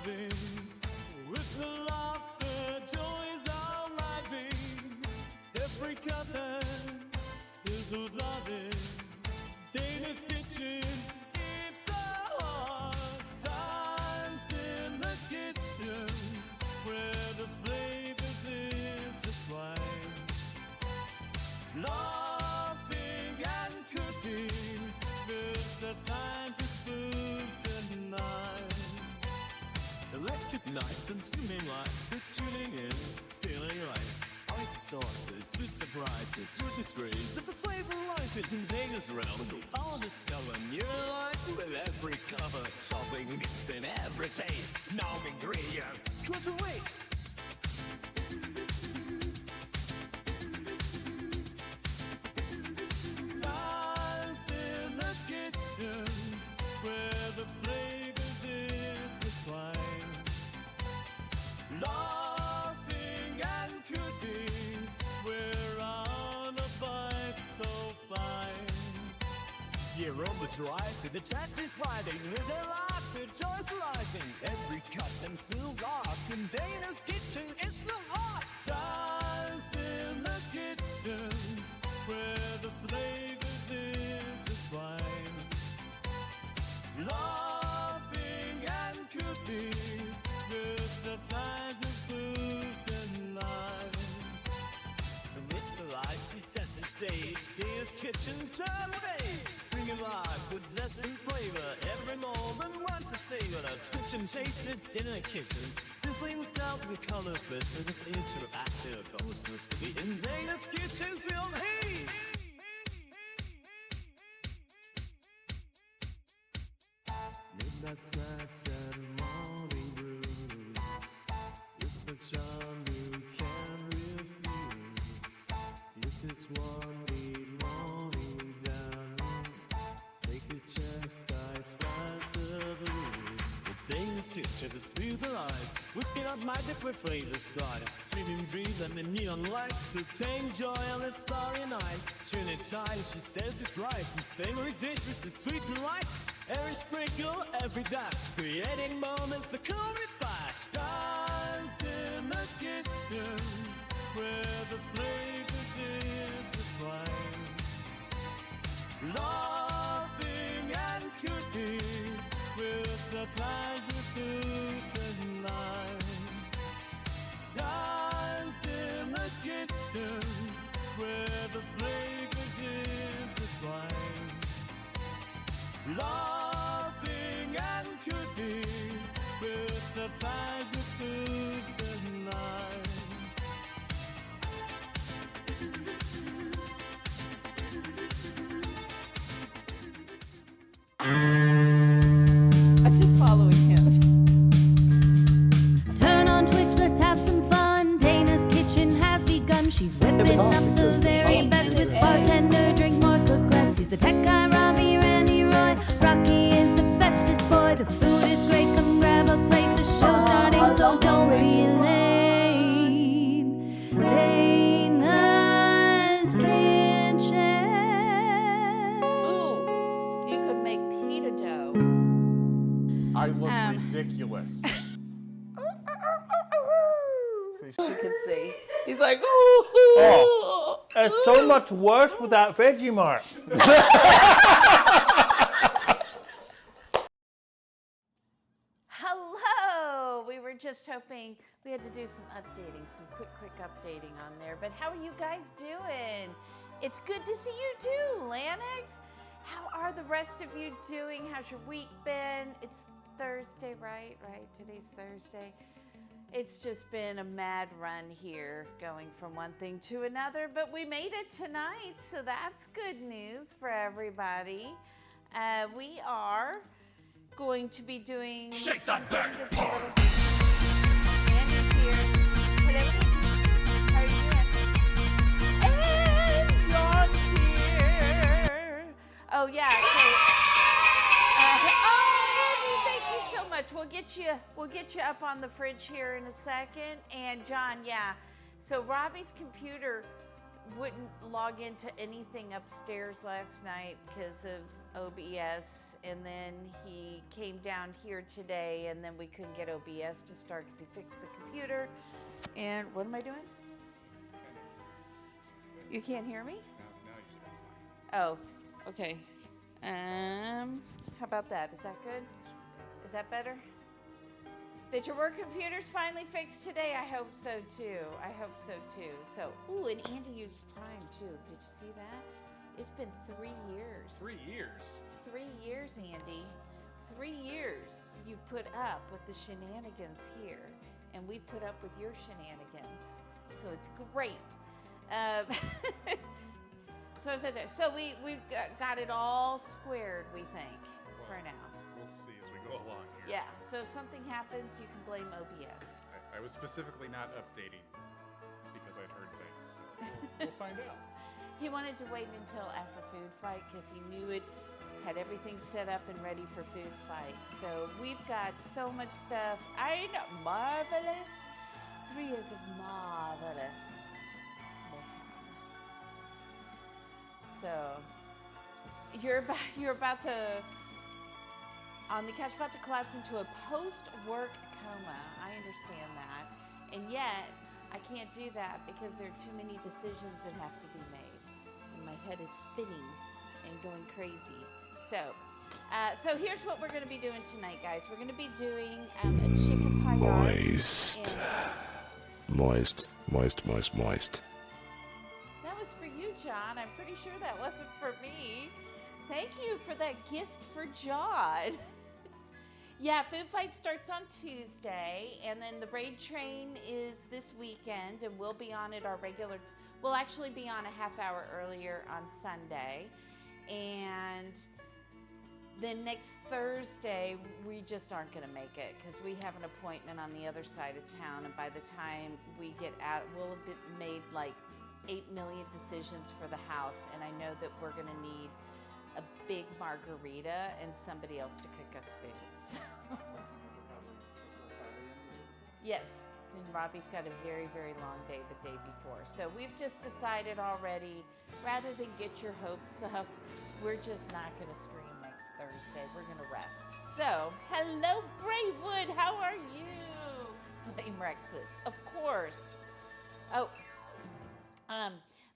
driving with the laughter, joys are living. Every cut and sizzles are there. Dana's kitchen, it's the heart. Dance in the kitchen where the flavors intertwine. Laughing and cooking with the times of food and night. Electric nights and tuning lights, good tuning in, feeling right. Spicy sauces, sweet surprises, juicy screens, if the flavor rises in Dana's realm, I'll discover new lights with every cover, topping, mix in every taste. No ingredients, good to waste. Dance in the kitchen where the flavors intertwine. Laughing and cooking, we're on a bite so fine. The aromas rising, the chat is riding, with their laughter, joys rising. Every cut and seals art in Dana's kitchen, it's the heart. Dance in the kitchen where the flavors intertwine. Laughing and cooking with the times of food and life. Amidst the lights, she sets the stage. Dana's kitchen, turn of age. Stringing life with zest and flavor. Every moment wants to savor. A twitch and chase it in a kitchen. Sizzling sounds and colors, but sort of interactive. Closeness to be in Dana's kitchen, feel the heat. Midnight snacks and morning brew. With the charm you can refuse. If it's one need morning down, take a chance, I glass of blue. The Dana's kitchen, the sweet alive. Whiskey up my different flavors guide. Dreaming dreams and the neon lights to take joy on a starry night. Turn it tide, she says it right. From savory dishes to sweet delights. Every sprinkle, every dash, creating moments of cool refresh. Dance in the kitchen where the flavors intertwine. Laughing and cooking with the times of food and life. Dance in the kitchen where the flavors intertwine. Laughing and cooking with the times of food and life. I'm just following him. Turn on Twitch, let's have some fun. Dana's kitchen has begun. She's whipping up the very best with bartender, drink more, cook less. He's the tech guy, Robbie, Randy, Roy. Rocky is the bestest boy. The food is great, come grab a plate. The show's starting, so don't be late. Dana's kitchen. Ooh, you could make pita dough. I look ridiculous. You could see. He's like, ooh. Oh, it's so much worse with that Vegemite. Hello. We were just hoping we had to do some updating, some quick updating on there. But how are you guys doing? It's good to see you too, Lanix. How are the rest of you doing? How's your week been? It's Thursday, right? Right, today's Thursday. It's just been a mad run here, going from one thing to another, but we made it tonight, so that's good news for everybody. We are going to be doing... Shake that back, Andy's here. Hello. How are you doing? And John's here. Oh, yeah, so... Andy, thank you so much. We'll get you up on the fridge here in a second. And John, yeah. So Robbie's computer wouldn't log into anything upstairs last night because of OBS, and then he came down here today, and then we couldn't get OBS to start because he fixed the computer. And what am I doing? You can't hear me? Oh, okay. How about that? Is that good? Is that better? Did your work computers finally fixed today? I hope so too. I hope so too. So, ooh, and Andy used Prime too. Did you see that? It's been 3 years. 3 years. 3 years, Andy. 3 years you've put up with the shenanigans here, and we put up with your shenanigans. So it's great. So I said, so we've got it all squared, we think, for now. We'll see as we go along here. Yeah, so if something happens, you can blame OBS. I was specifically not updating because I'd heard things. So we'll find out. He wanted to wait until after food fight because he knew it had everything set up and ready for food fight. So we've got so much stuff. I know, marvelous. 3 years of marvelous. So you're about to on the couch, about to collapse into a post-work coma. I understand that, and yet I can't do that because there are too many decisions that have to be made, and my head is spinning and going crazy. So here's what we're going to be doing tonight, guys. We're going to be doing a chicken paillard. Moist. That was for you, John. I'm pretty sure that wasn't for me. Thank you for that gift for John. Yeah, food fight starts on Tuesday, and then the raid train is this weekend, and we'll be on it our regular. We'll actually be on a half hour earlier on Sunday, and then next Thursday we just aren't going to make it because we have an appointment on the other side of town, and by the time we get out, we'll have made like 8 million decisions for the house, and I know that we're going to need a big margarita and somebody else to cook us food. So. Yes, and Robbie's got a very, very long day the day before. So we've just decided already, rather than get your hopes up, we're just not going to stream next Thursday. We're going to rest. So, hello, Bravewood. How are you? Blame Rexus, of course. Oh,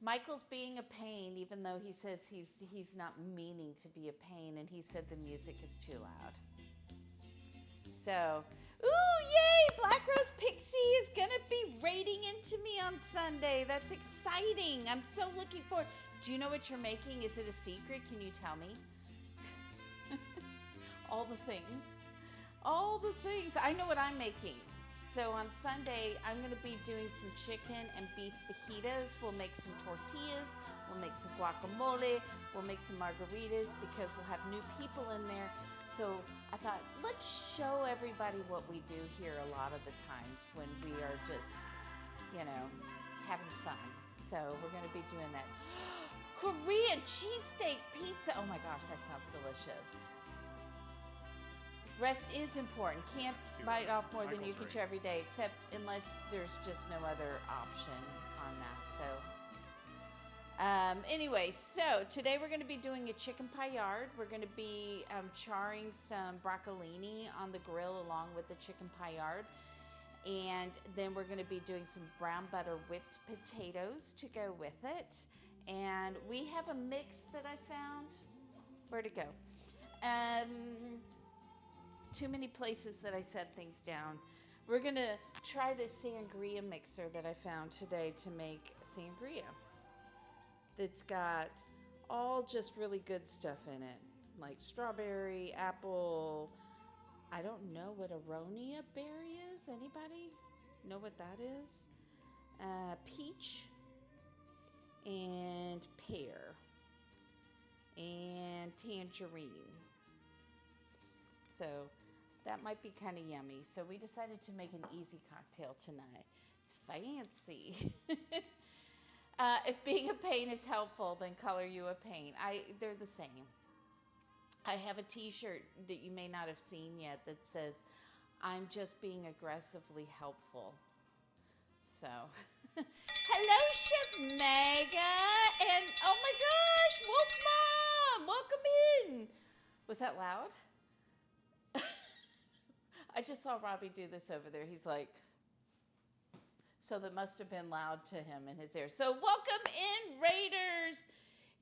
Michael's being a pain, even though he says he's not meaning to be a pain, and he said the music is too loud. So, ooh, yay! Black Rose Pixie is gonna be raiding into me on Sunday. That's exciting. I'm so looking forward. Do you know what you're making? Is it a secret? Can you tell me? All the things. All the things. I know what I'm making. So on Sunday, I'm going to be doing some chicken and beef fajitas. We'll make some tortillas. We'll make some guacamole. We'll make some margaritas because we'll have new people in there. So I thought, let's show everybody what we do here a lot of the times when we are just, having fun. So we're going to be doing that. Korean cheesesteak pizza. Oh my gosh, that sounds delicious. Rest is important. Can't bite off more than you can chew every day, except unless there's just no other option on that. So, anyway, so today we're going to be doing a chicken paillard. We're going to be charring some broccolini on the grill along with the chicken paillard. And then we're going to be doing some brown butter whipped potatoes to go with it. And we have a mix that I found. Where'd it go? Too many places that I set things down. We're gonna try this sangria mixer that I found today to make sangria. That's got all just really good stuff in it, like strawberry, apple. I don't know what aronia berry is. Anybody know what that is? Peach and pear and tangerine. So that might be kind of yummy. So we decided to make an easy cocktail tonight. It's fancy. If being a pain is helpful, then color you a pain. They're the same. I have a t-shirt that you may not have seen yet that says, I'm just being aggressively helpful. So, Hello, Chef Mega. And oh my gosh, Wolf Mom, welcome in. Was that loud? I just saw Robbie do this over there. He's like, so that must have been loud to him in his ear. So welcome in, Raiders.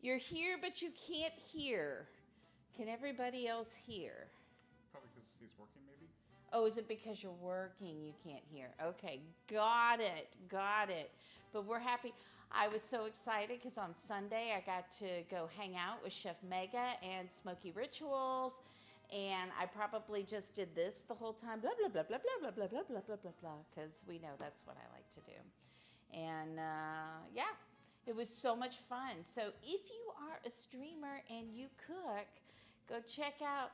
You're here, but you can't hear. Can everybody else hear? Probably because he's working, maybe? Oh, is it because you're working you can't hear? Okay, got it. But we're happy. I was so excited because on Sunday I got to go hang out with Chef Mega and Smoky Rituals. And I probably just did this the whole time, blah, blah, blah, blah, blah, blah, blah, blah, blah, blah, blah, because we know that's what I like to do. And yeah, it was so much fun. So if you are a streamer and you cook, go check out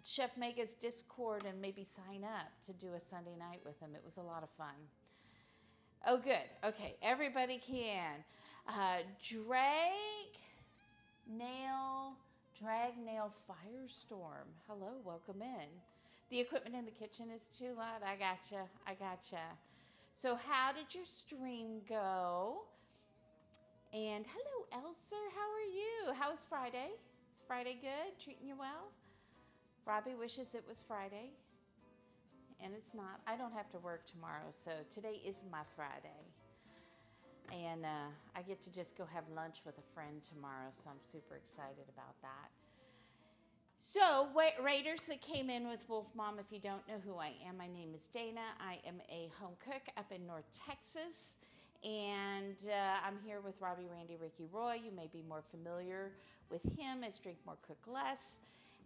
Chef Mega's Discord and maybe sign up to do a Sunday night with him. It was a lot of fun. Oh, good. Okay, everybody can. Drag Nail Firestorm. Hello, welcome in. The equipment in the kitchen is too loud. I gotcha. So how did your stream go? And hello, Elser, how are you? How was Friday? Is Friday good? Treating you well? Robbie wishes it was Friday, and it's not. I don't have to work tomorrow, so today is my Friday. And I get to just go have lunch with a friend tomorrow, so I'm super excited about that. So, Raiders that came in with Wolf Mom, if you don't know who I am, my name is Dana. I am a home cook up in North Texas, and I'm here with Robbie, Randy, Ricky, Roy. You may be more familiar with him as Drink More, Cook Less.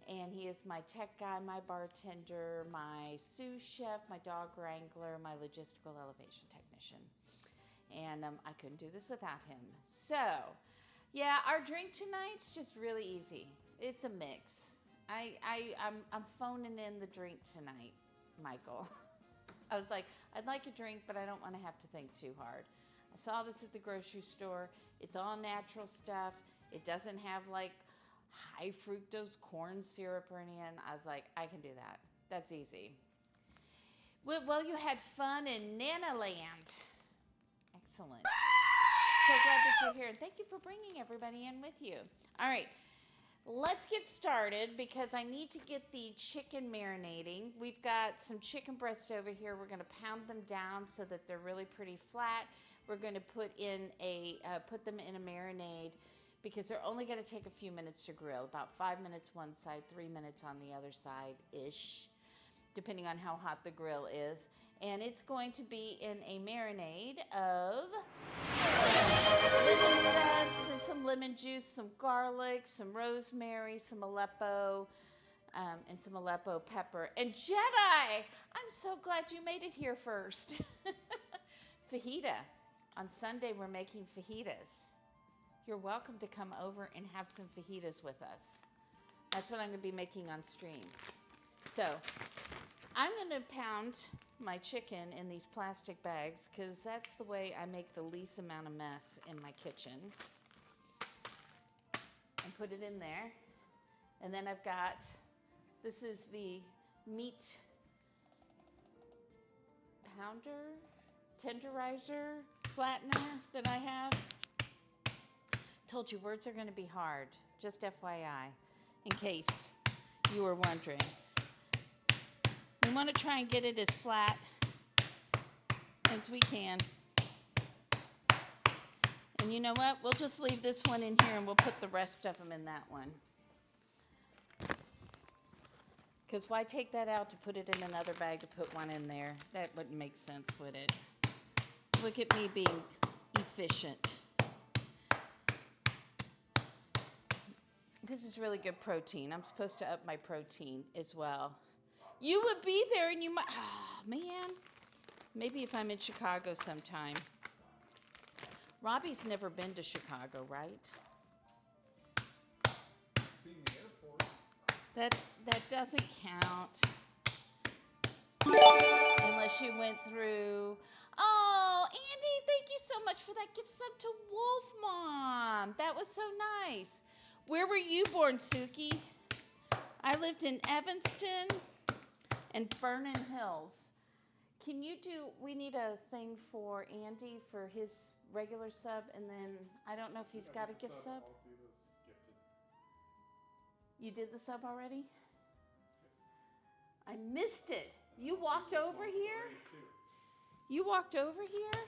And he is my tech guy, my bartender, my sous chef, my dog wrangler, my logistical elevation technician. And I couldn't do this without him. So, yeah, our drink tonight's just really easy. It's a mix. I'm phoning in the drink tonight, Michael. I was like, I'd like a drink, but I don't want to have to think too hard. I saw this at the grocery store. It's all natural stuff. It doesn't have like high fructose corn syrup or anything. I was like, I can do that. That's easy. Well, you had fun in Nana Land. Excellent. So glad that you're here. And thank you for bringing everybody in with you. All right, let's get started because I need to get the chicken marinating. We've got some chicken breast over here. We're going to pound them down so that they're really pretty flat. We're going to put them in a marinade because they're only going to take a few minutes to grill, about 5 minutes one side, 3 minutes on the other side-ish, depending on how hot the grill is. And it's going to be in a marinade of lemon zest and some lemon juice, some garlic, some rosemary, some Aleppo, and some Aleppo pepper. And Jedi, I'm so glad you made it here first. Fajita. On Sunday, we're making fajitas. You're welcome to come over and have some fajitas with us. That's what I'm going to be making on stream. So I'm going to pound my chicken in these plastic bags because that's the way I make the least amount of mess in my kitchen. And put it in there. And then I've got, this is the meat pounder, tenderizer, flattener that I have. Told you words are going to be hard, just FYI, in case you were wondering. We want to try and get it as flat as we can. And you know what? We'll just leave this one in here and we'll put the rest of them in that one. Because why take that out to put it in another bag to put one in there? That wouldn't make sense, would it? Look at me being efficient. This is really good protein. I'm supposed to up my protein as well. You would be there and you might, oh man. Maybe if I'm in Chicago sometime. Robbie's never been to Chicago, right? Seen the airport. That doesn't count. Unless you went through. Oh, Andy, thank you so much for that gift sub to Wolf Mom. That was so nice. Where were you born, Suki? I lived in Evanston and Vernon Hills. Can you do, we need a thing for Andy for his regular sub, and then I don't know if he's got a gift sub. I'll do this gifted. You did the sub already? I missed it. You walked over here? You walked over here?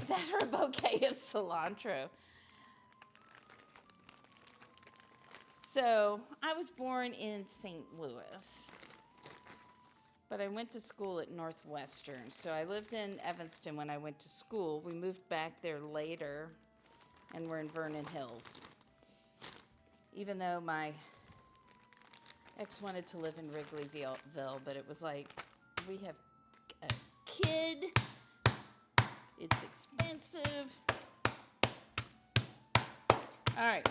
That or a bouquet of cilantro. So I was born in St. Louis, but I went to school at Northwestern. So I lived in Evanston when I went to school. We moved back there later, and we're in Vernon Hills. Even though my ex wanted to live in Wrigleyville, but it was like, we have a kid, it's expensive. All right.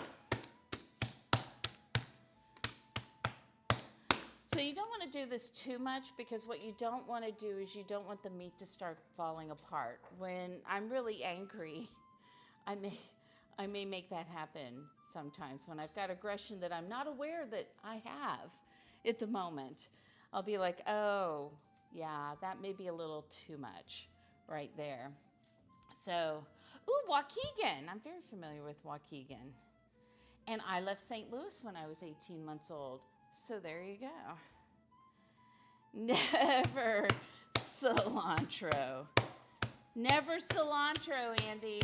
So you don't want to do this too much, because what you don't want to do is you don't want the meat to start falling apart. When I'm really angry, I may make that happen sometimes. When I've got aggression that I'm not aware that I have at the moment, I'll be like, oh, yeah, that may be a little too much right there. So, ooh, Waukegan. I'm very familiar with Waukegan. And I left St. Louis when I was 18 months old. So there you go. Never cilantro. Never cilantro, Andy.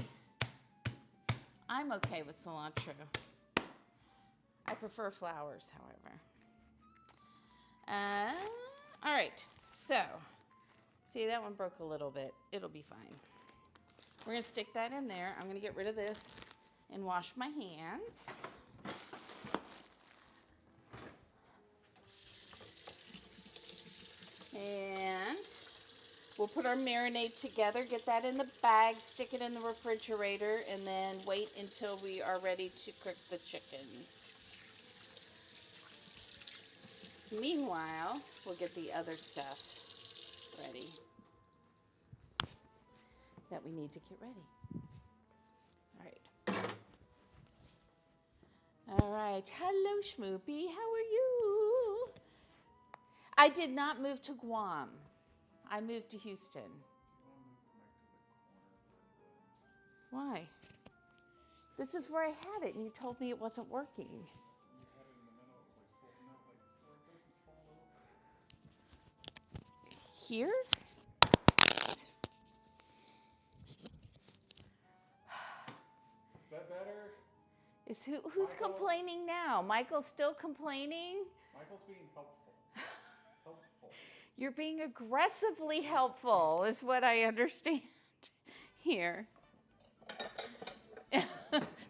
I'm okay with cilantro. I prefer flowers, however. All right, so, see, that one broke a little bit. It'll be fine. We're gonna stick that in there. I'm gonna get rid of this and wash my hands. And we'll put our marinade together, get that in the bag, stick it in the refrigerator, and then wait until we are ready to cook the chicken. Meanwhile, we'll get the other stuff ready that we need to get ready. All right. Hello, Schmoopy. How are you? I did not move to Guam. I moved to Houston. Why? This is where I had it, and you told me it wasn't working. Here? Is that better? Who's complaining now? Michael's still complaining? Michael's being helpful. Helpful. You're being aggressively helpful, is what I understand here.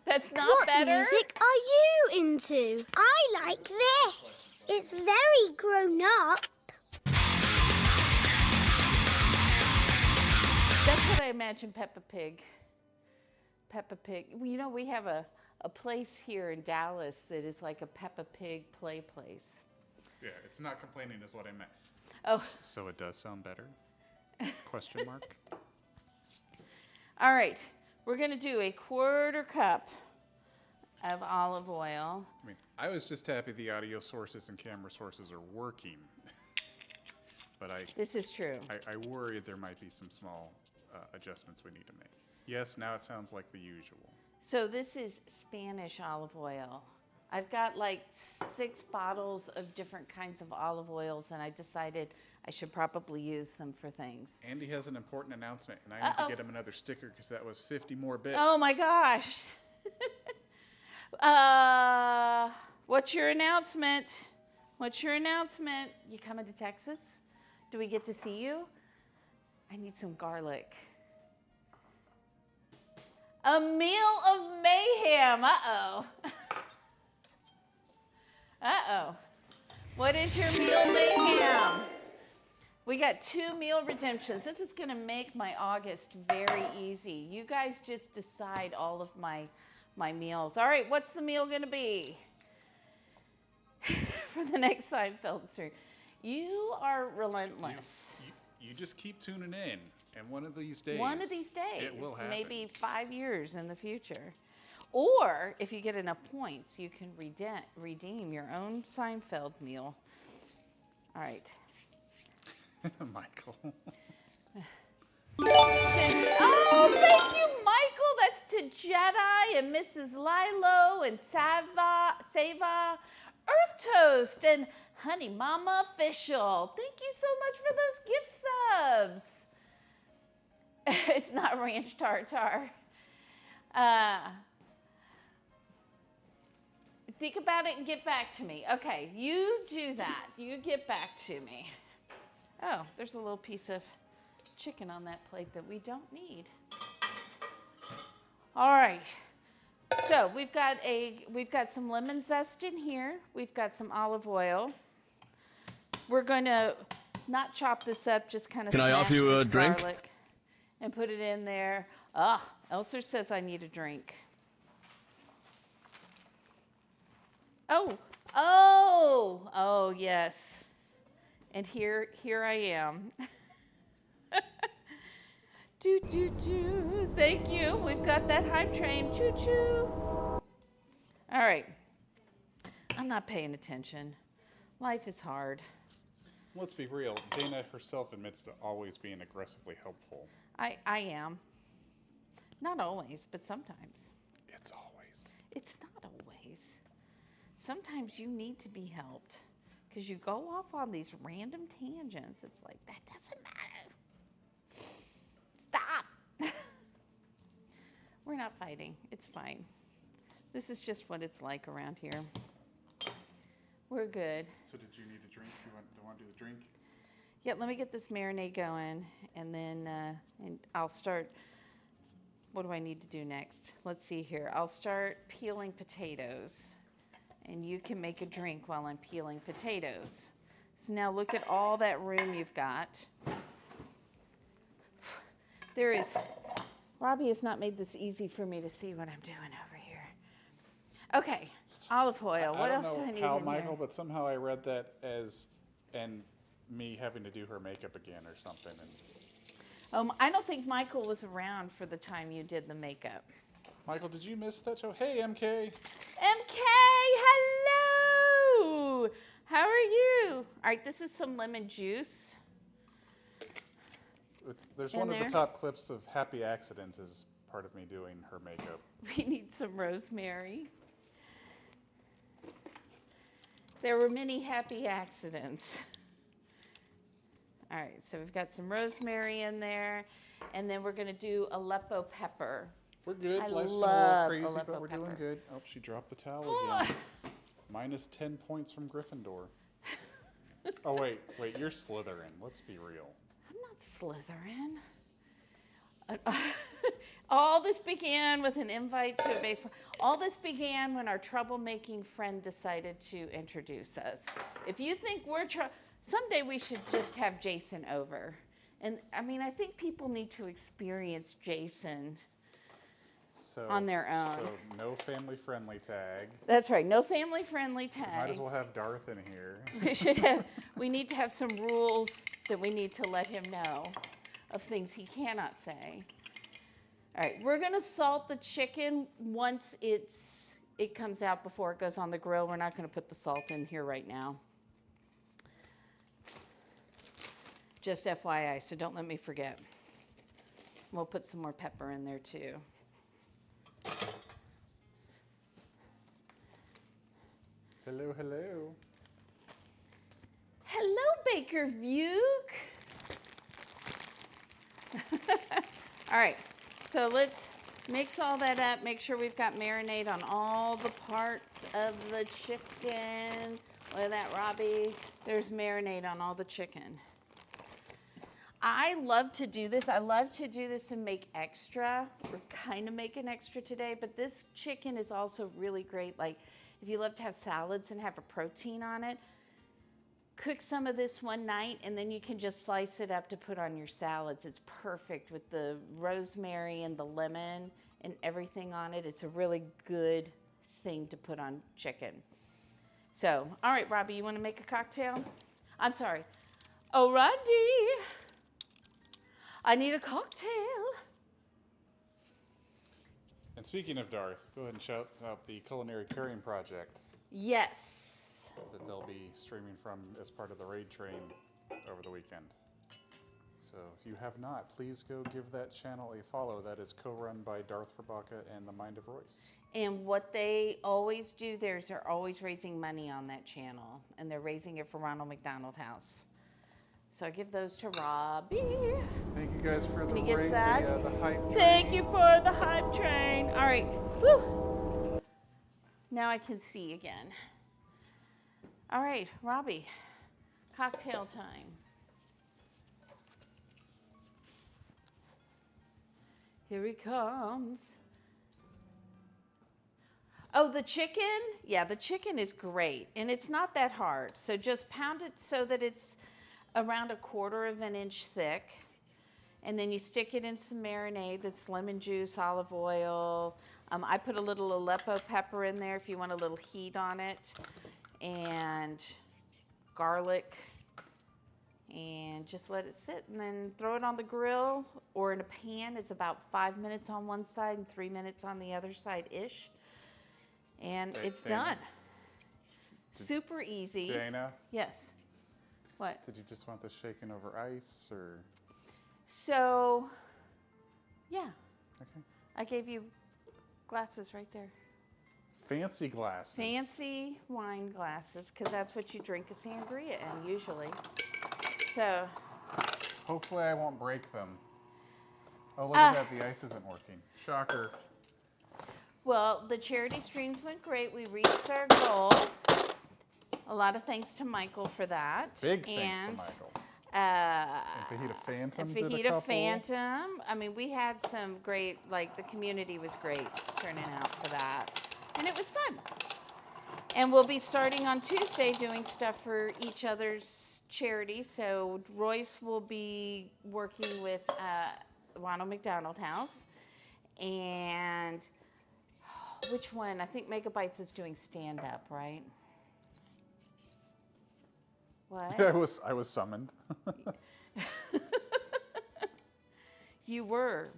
That's not what better. What music are you into? I like this. It's very grown up. That's what I imagine Peppa Pig. Peppa Pig. Well, you know, we have a place here in Dallas that is like a Peppa Pig play place. Yeah, it's not complaining is what I meant. Oh. So it does sound better? Question mark. All right. We're going to do a 1/4 cup of olive oil. I mean, I was just happy the audio sources and camera sources are working. But This is true. I worried there might be some small adjustments we need to make. Yes, now it sounds like the usual. So this is Spanish olive oil. I've got like 6 bottles of different kinds of olive oils, and I decided I should probably use them for things. Andy has an important announcement, and I need to get him another sticker because that was 50 more bits. Oh my gosh. What's your announcement? What's your announcement? You coming to Texas? Do we get to see you? I need some garlic. A meal of mayhem. Uh-oh. Uh-oh. What is your meal mayhem? We got 2 meal redemptions. This is going to make my August very easy. You guys just decide all of my meals. All right, what's the meal going to be for the next Seinfeld series? You are relentless. You just keep tuning in, and one of these days, it will happen. Maybe 5 years in the future. Or, if you get enough points, you can redeem your own Seinfeld meal. All right. Michael. Oh, thank you, Michael. That's to Jedi and Mrs. Lilo and Sava, Earth Toast, and Honey Mama Official. Thank you so much for those gift subs. It's not ranch tartar. Think about it and get back to me. Okay, you do that. You get back to me. Oh, there's a little piece of chicken on that plate that we don't need. All right. So we've got some lemon zest in here. We've got some olive oil. We're going to not chop this up, just kind of Can I offer you a drink? Garlic and put it in there. Ah, Elser says I need a drink. Oh, yes. And here I am. Do. Thank you. We've got that hype train. Choo choo. All right. I'm not paying attention. Life is hard. Let's be real. Dana herself admits to always being aggressively helpful. I am. Not always, but sometimes. It's always. It's not always. Sometimes you need to be helped because you go off on these random tangents. It's like, that doesn't matter. Stop. We're not fighting. It's fine. This is just what it's like around here. We're good. So did you need a drink? Do you want to do the drink? Yeah, let me get this marinade going, and then and I'll start. What do I need to do next? Let's see here. I'll start peeling potatoes, and you can make a drink while I'm peeling potatoes. So now look at all that room you've got. Robbie has not made this easy for me to see what I'm doing over here. Okay, olive oil. What else do I need how, in Michael, here? but somehow I read that as me having to do her makeup again or something. And I don't think Michael was around for the time you did the makeup. Michael, did you miss that show? Hey, MK. MK, hello. How are you? All right, this is some lemon juice. There's In one of there? the top clips of Happy Accidents as part of me doing her makeup. We need some rosemary. There were many happy accidents. All right, so we've got some rosemary in there, and then we're going to do Aleppo pepper. We're good. I Life's been a love little crazy, Aleppo but we're doing pepper. good. Oh, she dropped the towel again. Minus 10 points from Gryffindor. Oh, wait, you're Slytherin. Let's be real. I'm not Slytherin. All this began with an invite to a baseball. All this began when our troublemaking friend decided to introduce us. If you think we're someday we should just have Jason over. And I mean, I think people need to experience Jason on their own. So no family-friendly tag. That's right, no family-friendly tag. Might as well have Darth in here. We need to have some rules that we need to let him know of things he cannot say. All right, we're gonna salt the chicken once it comes out before it goes on the grill. We're not gonna put the salt in here right now. Just FYI, so don't let me forget. We'll put some more pepper in there too. Hello, hello. Hello, Baker Vuke. All right, so let's mix all that up. Make sure we've got marinade on all the parts of the chicken. Look at that, Robbie. There's marinade on all the chicken. I love to do this. I love to do this and make extra. We're kind of making extra today, but this chicken is also really great. Like if you love to have salads and have a protein on it, cook some of this one night and then you can just slice it up to put on your salads. It's perfect with the rosemary and the lemon and everything on it. It's a really good thing to put on chicken. So, all right, Robbie, you want to make a cocktail? I'm sorry. Oh, Randy, I need a cocktail. And speaking of Darth, go ahead and shout out the Culinary Carrying Project Yes. that they'll be streaming from as part of the raid train over the weekend. So if you have not, please go give that channel a follow. That is co-run by Darth Verbaka and the Mind of Royce. And what they always do there is they're always raising money on that channel, and they're raising it for Ronald McDonald House. So I give those to Robbie. Thank you guys for the And he gets rate, that. the hype train. Thank you for the hype train. All right. Woo. Now I can see again. All right, Robbie. Cocktail time. Here he comes. Oh, the chicken? Yeah, the chicken is great. And it's not that hard. So just pound it so that it's around 1/4 of an inch thick. And then you stick it in some marinade that's lemon juice, olive oil. I put a little Aleppo pepper in there if you want a little heat on it. And garlic. And just let it sit. And then throw it on the grill or in a pan. It's about 5 minutes on one side and 3 minutes on the other side-ish. And it's done. Super easy. Dana, Yes. What? did you just want this shaken over ice or? So, yeah, Okay. I gave you glasses right there. Fancy glasses. Fancy wine glasses, because that's what you drink a sangria in usually. So, Hopefully I won't break them. Oh, look at that. The ice isn't working. Shocker. well, the charity streams went great. We reached our goal. A lot of thanks to Michael for that. Big thanks to And, Michael. Uh, Fajita Phantom Fajita did a couple. Phantom. I mean, we had some great, like, the community was great turning out for that. And it was fun. And we'll be starting on Tuesday doing stuff for each other's charities. So Royce will be working with Ronald McDonald House. And which one? I think Megabytes is doing stand-up, right? What? I was summoned. You were.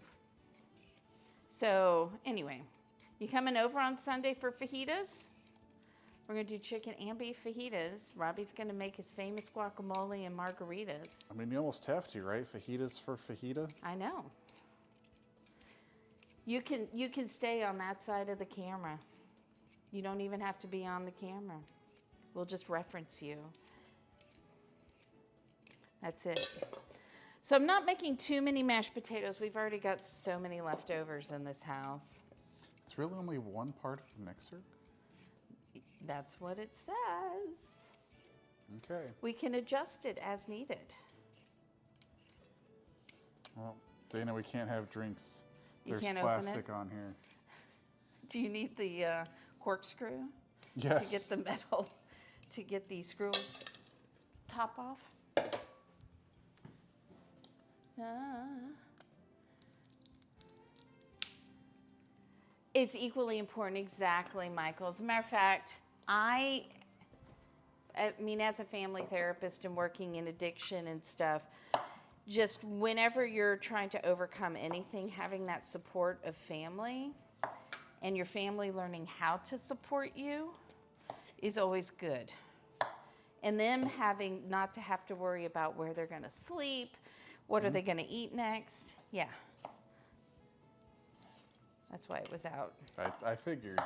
So anyway, you coming over on Sunday for fajitas? We're gonna do chicken and beef fajitas. Robbie's gonna make his famous guacamole and margaritas. I mean, you almost have to, right? Fajitas for fajita. I know. You can stay on that side of the camera. You don't even have to be on the camera. We'll just reference you. That's it. So I'm not making too many mashed potatoes. We've already got so many leftovers in this house. It's really only one part of the mixer. That's what it says. Okay. We can adjust it as needed. Well, Dana, we can't have drinks. You There's can't open plastic it? on here. Do you need the corkscrew Yes. to get the metal, to get the screw top off? It's equally important, exactly, Michael. As a matter of fact, I mean, as a family therapist and working in addiction and stuff, just whenever you're trying to overcome anything, having that support of family and your family learning how to support you is always good. And them having not to have to worry about where they're going to sleep, what are they going to eat next? Yeah. That's why it was out. I figured.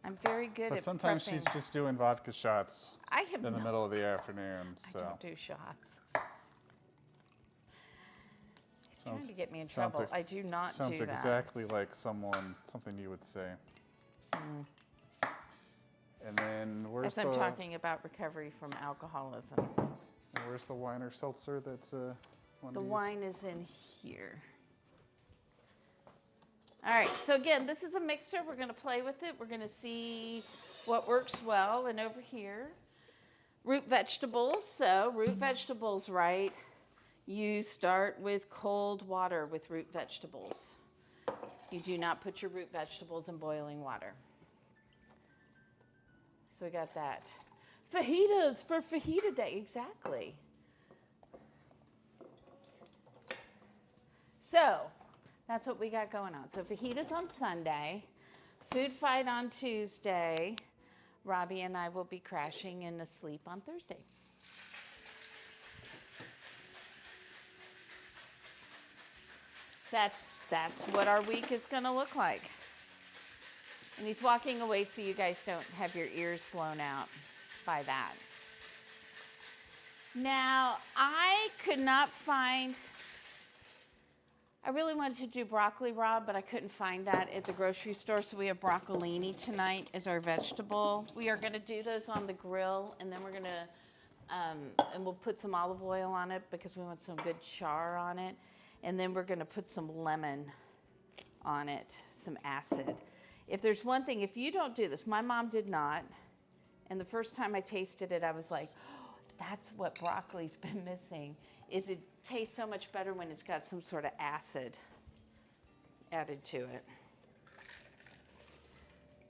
I'm very good But at sometimes prepping. she's just doing vodka shots I am in the not- middle of the afternoon. So I don't do shots. He's trying to get me in sounds trouble. I do not do sounds that. exactly like something you would say. And then where's As I'm the talking about recovery from alcoholism. where's the wine or seltzer that's one The to use? wine is in here. All right, so again, this is a mixer. We're going to play with it. We're going to see what works well. And over here, root vegetables. So root vegetables, right? You start with cold water with root vegetables. You do not put your root vegetables in boiling water. So we got that. Fajitas for fajita day, exactly. So that's what we got going on. So fajitas on Sunday, food fight on Tuesday. Robbie and I will be crashing and asleep on Thursday. That's what our week is going to look like. And he's walking away so you guys don't have your ears blown out by that. Now, I could not find, I really wanted to do broccoli rabe, but I couldn't find that at the grocery store, so we have broccolini tonight as our vegetable. We are going to do those on the grill, and then we're going to, and we'll put some olive oil on it because we want some good char on it. And then we're going to put some lemon on it, some acid. If there's one thing, if you don't do this, my mom did not, and the first time I tasted it, I was like, oh, that's what broccoli's been missing, is it tastes so much better when it's got some sort of acid added to it.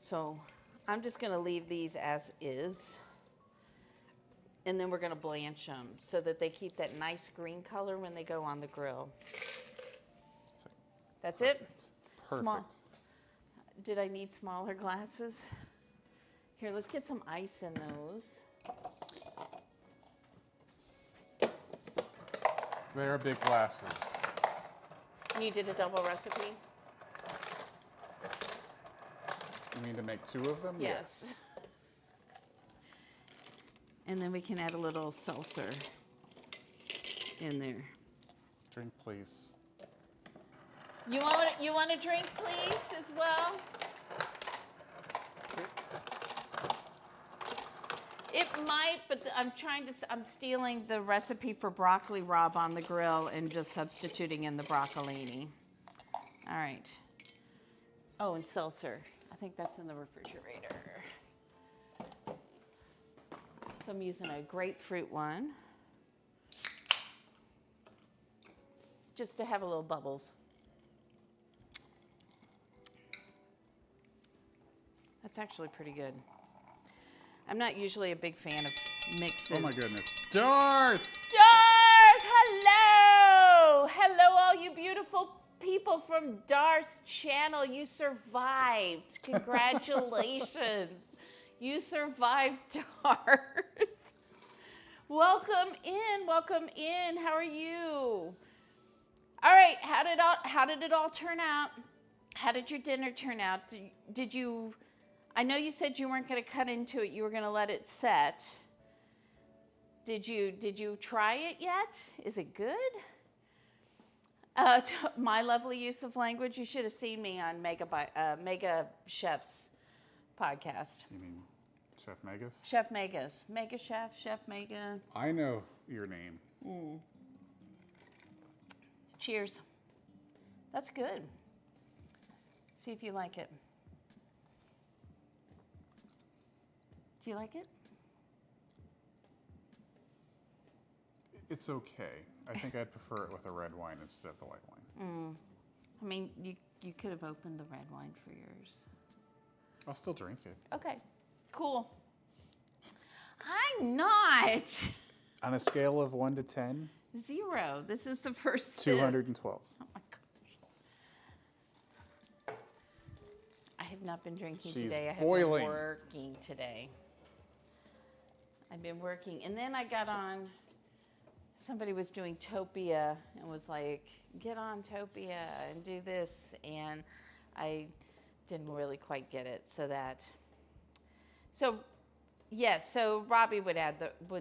So I'm just going to leave these as is, and then we're going to blanch them so that they keep that nice green color when they go on the grill. That's it? Perfect. Small. Did I need smaller glasses? Here, let's get some ice in those. They are big glasses. And you did a double recipe? You mean to make 2 of them? Yes. And then we can add a little seltzer in there. Drink, please. You want a drink, please, as well? It might, but I'm stealing the recipe for broccoli rabe on the grill and just substituting in the broccolini. All right. Oh, and seltzer. I think that's in the refrigerator. So I'm using a grapefruit one, just to have a little bubbles. That's actually pretty good. I'm not usually a big fan of mixes. Oh my goodness. Darth! Darth, hello! Hello, all you beautiful people from Darth's channel. You survived. Congratulations. You survived, Darth. Welcome in, welcome in. How are you? All right, how did it all turn out? How did your dinner turn out? Did you, I know you said you weren't going to cut into it, you were going to let it set. Did you try it yet? Is it good? My lovely use of language, you should have seen me on Mega Chef's podcast. You mean Chef Megas? Chef Megas. Mega Chef, Chef Mega. I know your name. Cheers. That's good. See if you like it. Do you like it? It's okay. I think I'd prefer it with a red wine instead of the white wine. I mean, you could have opened the red wine for yours. I'll still drink it. Okay, cool. I'm not. On a scale of 1 to 10? 0. This is the first sip. 212. Oh my gosh. I have not been drinking She's today. I have boiling. been working today. I've been working. And then I got on, somebody was doing Topia and was like, get on Topia and do this. And I didn't really quite get it. Yes, so Robbie would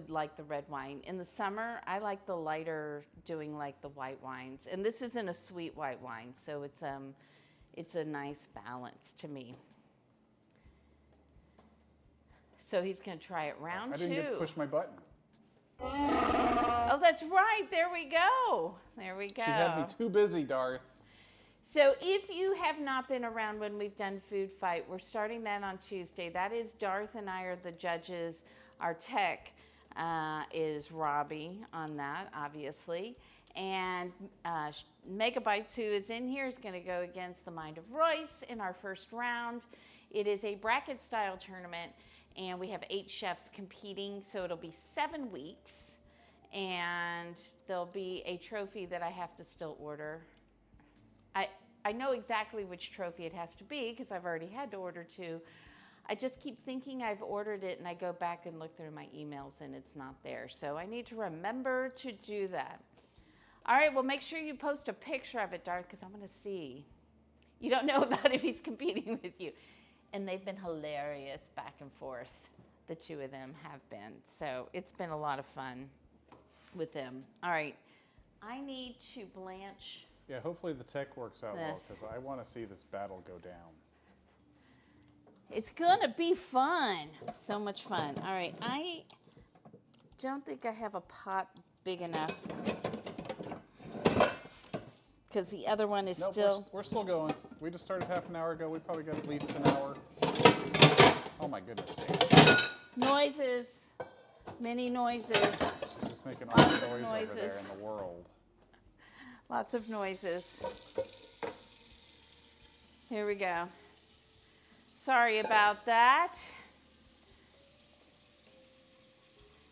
like the red wine. In the summer, I like the lighter, doing like the white wines. And this isn't a sweet white wine, so it's a nice balance to me. So he's going to try it round 2. I didn't get to push my button. Oh, that's right. There we go. There we go. She had me too busy, Darth. So if you have not been around when we've done Food Fight, we're starting that on Tuesday. That is Darth and I are the judges. Our tech is Robbie on that, obviously. And Megabytes, who is in here, is going to go against the Mind of Royce in our first round. It is a bracket-style tournament, and we have 8 chefs competing, so it'll be 7 weeks. And there'll be a trophy that I have to still order. I know exactly which trophy it has to be because I've already had to order 2. I just keep thinking I've ordered it, and I go back and look through my emails, and it's not there. So I need to remember to do that. All right, well, make sure you post a picture of it, Darth, because I want to see. You don't know about if he's competing with you. And they've been hilarious back and forth. The two of them have been. So it's been a lot of fun with them. All right, I need to blanch. Yeah, hopefully the tech works out well, This. because I want to see this battle go down. It's gonna be fun. So much fun. All right, I don't think I have a pot big enough because the other one is Nope, still. we're still going. We just started half an hour ago. We probably got at least an hour. Oh my goodness, Dana. Noises, many noises, She's just making all the Lots of noise over there noises. in the world. lots of noises. Here we go. Sorry about that.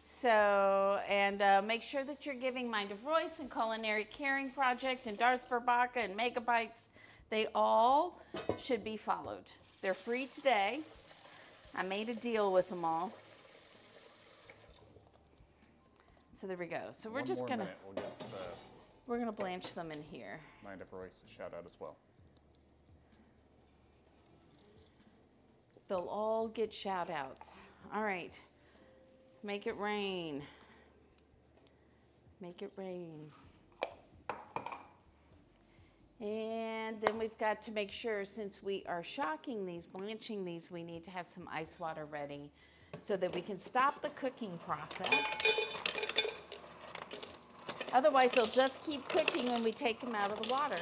So, and make sure that you're giving Mind of Royce and Culinary Caring Project and Darth Verbaka and Megabytes. They all should be followed. They're free today. I made a deal with them all. So there we go. So we're One just more gonna minute, we'll get we're gonna blanch them in here. Mind of Royce a shout out as well. They'll all get shout outs. All right. Make it rain. Make it rain. And then we've got to make sure, since we are shocking these, blanching these, we need to have some ice water ready so that we can stop the cooking process. Otherwise, they'll just keep cooking when we take them out of the water.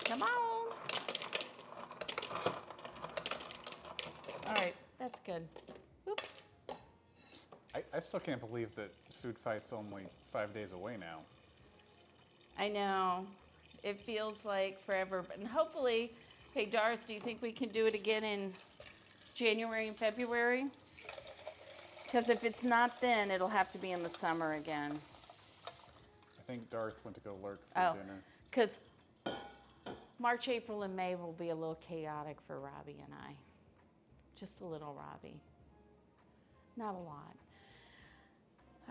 Come on. All right, that's good. Oops. I still can't believe that Food Fight's only 5 days away now. I know. It feels like forever, but and hopefully, hey Darth, do you think we can do it again in January and February? Because if it's not then, it'll have to be in the summer again. I think Darth went to go lurk for Oh, dinner. because March, April, and May will be a little chaotic for Robbie and I. Just a little, Robbie. Not a lot.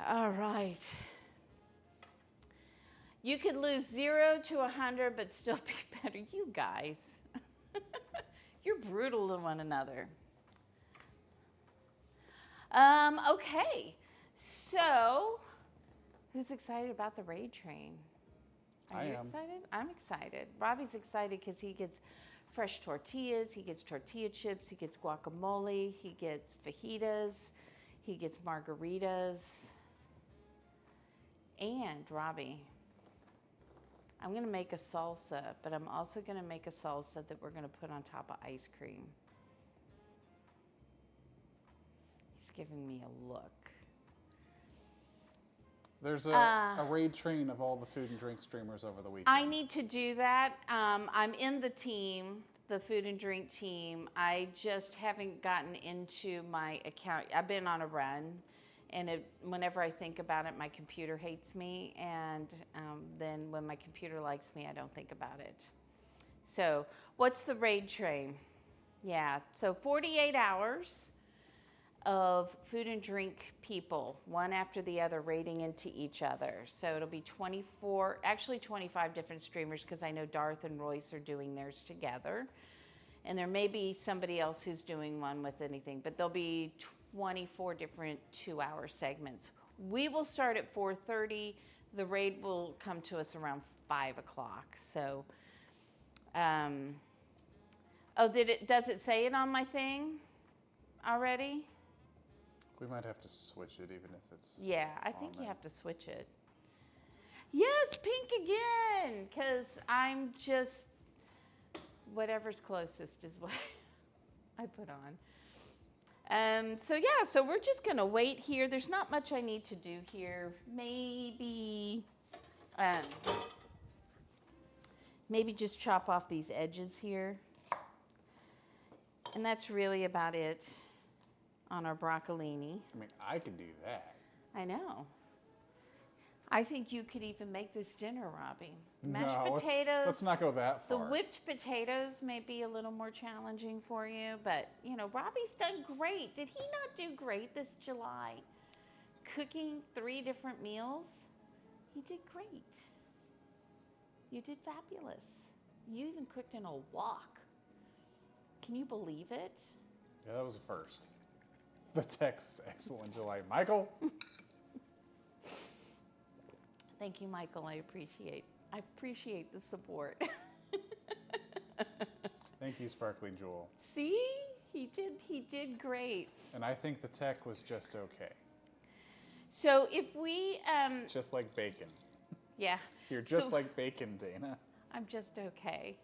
All right. You could lose 0 to 100, but still be better. You guys. You're brutal to one another. Okay. So, who's excited about the raid train? Are you excited? I'm excited. Robbie's excited because he gets fresh tortillas, he gets tortilla chips, he gets guacamole, he gets fajitas, he gets margaritas. And Robbie, I'm going to make a salsa, but I'm also going to make a salsa that we're going to put on top of ice cream. He's giving me a look. There's a raid train of all the food and drink streamers over the weekend. I need to do that. I'm in the team, the food and drink team. I just haven't gotten into my account. I've been on a run, and whenever I think about it, my computer hates me, and then when my computer likes me, I don't think about it. So what's the raid train? Yeah, so 48 hours of food and drink people, one after the other, raiding into each other. So it'll be 25 different streamers, because I know Darth and Royce are doing theirs together. And there may be somebody else who's doing one with anything, but there'll be 24 different 2-hour segments. We will start at 4:30. The raid will come to us around 5 o'clock. So, does it say it on my thing already? We might have to switch it, even if it's. Yeah, I think there. you have to switch it. Yes, pink again, because I'm just, whatever's closest is what I put on. So we're just going to wait here. There's not much I need to do here. Maybe just chop off these edges here. And that's really about it on our broccolini. I mean, I could do that. I know. I think you could even make this dinner, Robbie. Mashed No, potatoes. let's not go that The far. whipped potatoes may be a little more challenging for you, but you know, Robbie's done great. Did he not do great this July? Cooking 3 different meals? He did great. You did fabulous. You even cooked in a wok. Can you believe it? Yeah, that was a first. The tech was excellent, July. Michael? Thank you, Michael. I appreciate the support. Thank you, Sparkly Jewel. See? He did great. And I think the tech was just okay. So if we Just like bacon. yeah. You're just So- like bacon, Dana. I'm just okay.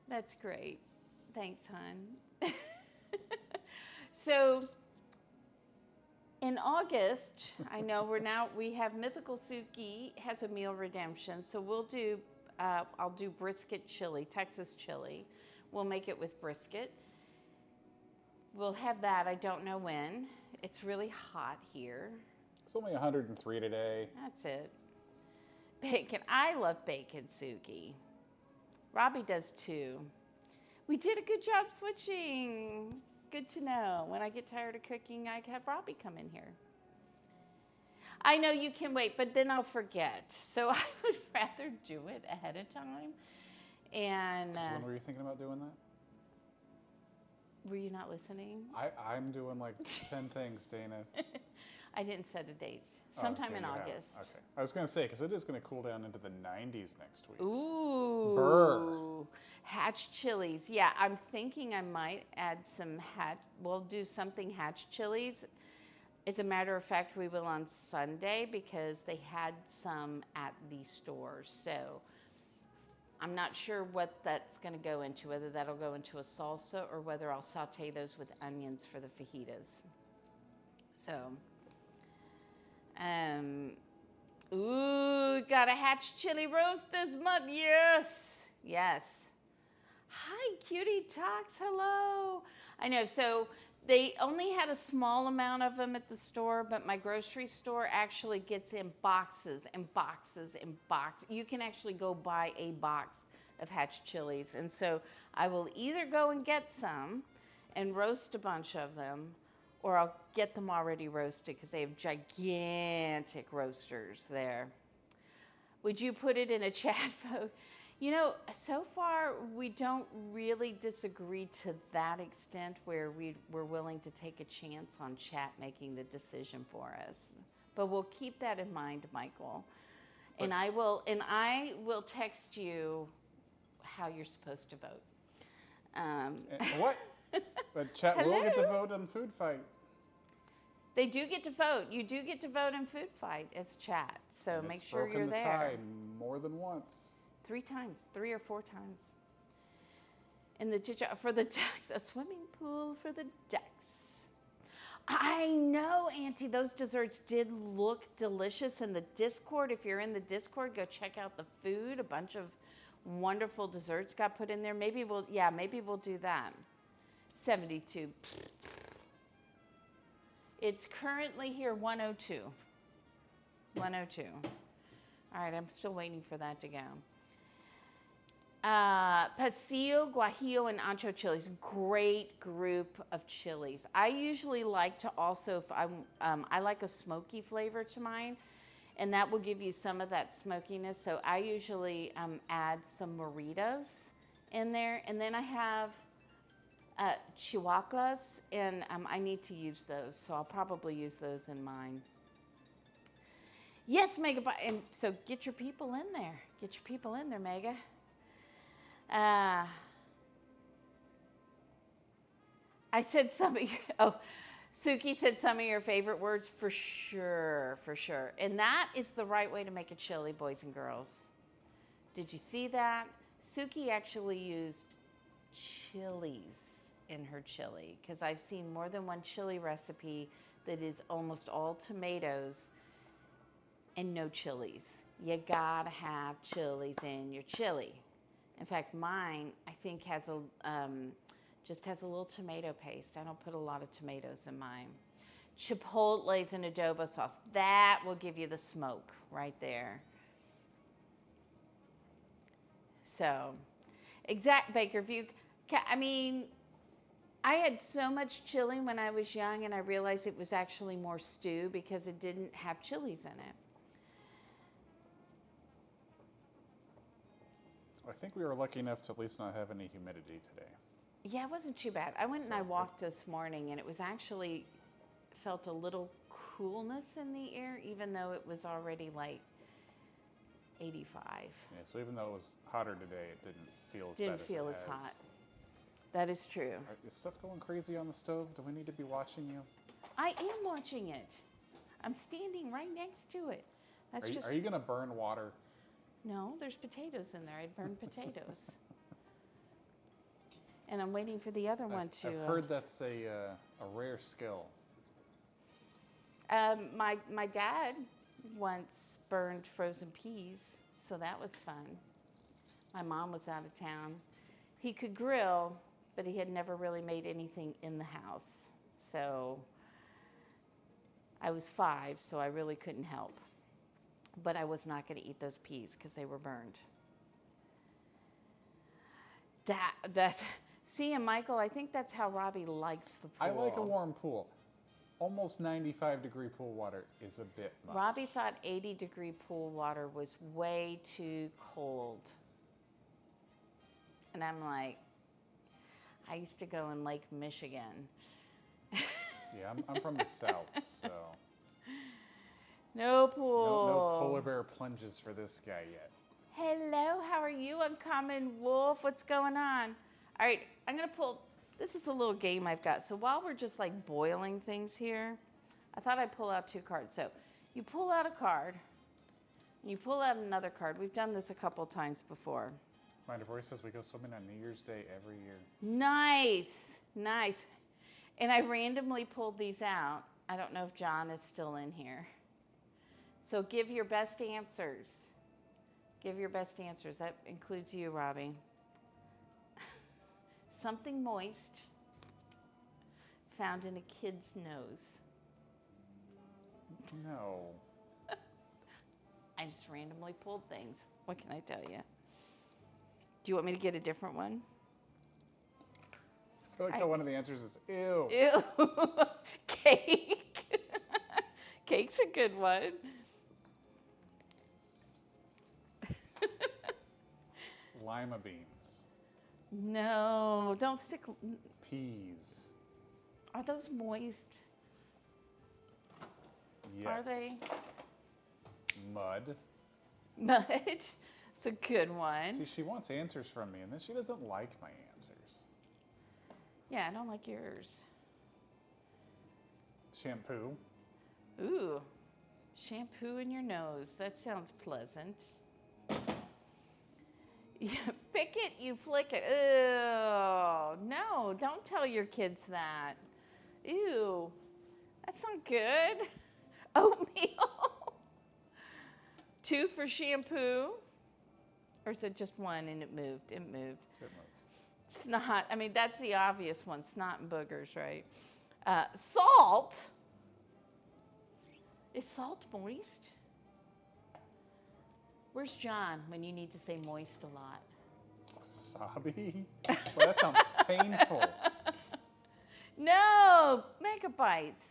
That's great. Thanks, hon. So in August, I know we have Mythical Suki has a meal redemption. So we'll do, I'll do brisket chili, Texas chili. We'll make it with brisket. We'll have that, I don't know when. It's really hot here. It's only 103 today. That's it. Bacon. I love bacon suki. Robbie does too. We did a good job switching. Good to know. When I get tired of cooking, I have Robbie come in here. I know you can wait, but then I'll forget. So I would rather do it ahead of time. And So when were you thinking about doing that? were you not listening? I'm doing like 10 things, Dana. I didn't set a date. Oh, Sometime okay, in you have. August. Okay. I was going to say, because it is going to cool down into the 90s next week. Ooh. Burr. Hatch chilies. Yeah, I'm thinking I might add some we'll do something hatch chilies. As a matter of fact, we will on Sunday because they had some at the store. So I'm not sure what that's going to go into, whether that'll go into a salsa or whether I'll saute those with onions for the fajitas. So, ooh, got a hatch chili roast this month. Yes, yes. Hi, Cutie Talks. Hello. I know. So they only had a small amount of them at the store, but my grocery store actually gets in boxes and boxes and boxes. You can actually go buy a box of hatch chilies. And so I will either go and get some and roast a bunch of them, or I'll get them already roasted because they have gigantic roasters there. Would you put it in a chat vote? You know, so far we don't really disagree to that extent where we're willing to take a chance on chat making the decision for us. But we'll keep that in mind, Michael. And I will text you how you're supposed to vote. What? But chat will get to Hello? vote on the food fight. They do get to vote. You do get to vote in Food Fight as chat. So And make it's sure broken you're the there. tie more than once. 3 times, 3 or 4 times. In the for the ducks, a swimming pool for the ducks. I know, Auntie, those desserts did look delicious in the Discord. If you're in the Discord, go check out the food. A bunch of wonderful desserts got put in there. Maybe we'll do that. 72. It's currently here 102. 102. All right, I'm still waiting for that to go. Pasillo, Guajillo, and Ancho chilies. Great group of chilies. I usually like to also, I like a smoky flavor to mine, and that will give you some of that smokiness. So I usually add some moritas in there, and then I have chihuahuas, and I need to use those, so I'll probably use those in mine. Yes, Mega, and so get your people in there. Get your people in there, Mega. I said some of your, Suki said some of your favorite words, for sure, for sure. And that is the right way to make a chili, boys and girls. Did you see that? Suki actually used chilies in her chili, because I've seen more than one chili recipe that is almost all tomatoes and no chilies. You gotta have chilies in your chili. In fact, mine, I think, has just has a little tomato paste. I don't put a lot of tomatoes in mine. chipotles and adobo sauce. That will give you the smoke right there. So, Baker, if you, I mean, I had so much chili when I was young, and I realized it was actually more stew because it didn't have chilies in it. I think we were lucky enough to at least not have any humidity today. Yeah, it wasn't too bad. I went and I walked this morning, and it was actually, felt a little coolness in the air, even though it was already like 85. Yeah, so even though it was hotter today, it didn't feel as Didn't bad feel as as it has. hot. That is true. Is stuff going crazy on the stove? Do we need to be watching you? I am watching it. I'm standing right next to it. That's just. Are you going to burn water? No, there's potatoes in there. I'd burn potatoes. And I'm waiting for the other one to. I've heard that's a rare skill. My dad once burned frozen peas, so that was fun. My mom was out of town. He could grill, but he had never really made anything in the house. So I was 5, so I really couldn't help. But I was not going to eat those peas because they were burned. See, and Michael, I think that's how Robbie likes the pool. I like a warm pool. Almost 95-degree pool water is a bit much. Robbie thought 80-degree pool water was way too cold. And I'm like, I used to go in Lake Michigan. Yeah, I'm from the south, so No pool. no polar bear plunges for this guy yet. Hello, how are you, Uncommon Wolf? What's going on? All right, I'm gonna pull, this is a little game I've got. So while we're just like boiling things here, I thought I'd pull out 2 cards. So you pull out a card, and you pull out another card. We've done this a couple times before. Mind if Roy says we go swimming on New Year's Day every year? Nice, nice. And I randomly pulled these out. I don't know if John is still in here. So give your best answers. Give your best answers. That includes you, Robbie. Something moist found in a kid's nose. No. I just randomly pulled things. What can I tell you? Do you want me to get a different one? I feel like how one of the answers is ew. Ew. Cake. Cake's a good one. Lima beans. No, don't stick. Peas. Are those moist? Yes. Are they? Mud. Mud. It's a good one. See, she wants answers from me, and then she doesn't like my answers. Yeah, I don't like yours. Shampoo. Ooh, shampoo in your nose. That sounds pleasant. You pick it, you flick it. Ew, no, don't tell your kids that. Ew, that's not good. Oatmeal. 2 for shampoo. Or is it just 1 and it moved? It moved. It moves. Snot. I mean, that's the obvious one. Snot and boogers, right? Salt. Is salt moist? Where's John when you need to say moist a lot? Wasabi? Well, that sounds painful. No, megabytes.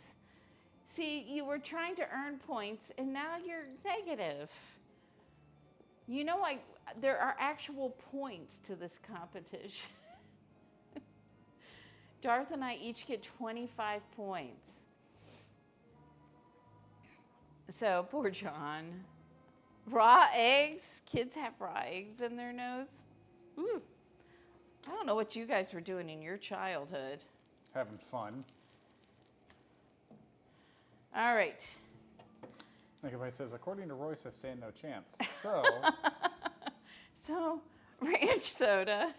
See, you were trying to earn points, and now you're negative. You know, there are actual points to this competition. Darth and I each get 25 points. So, poor John. Raw eggs. Kids have raw eggs in their nose. Ooh. I don't know what you guys were doing in your childhood. Having fun. All right. Megabyte says, according to Royce, I stand no chance. So, So, ranch soda.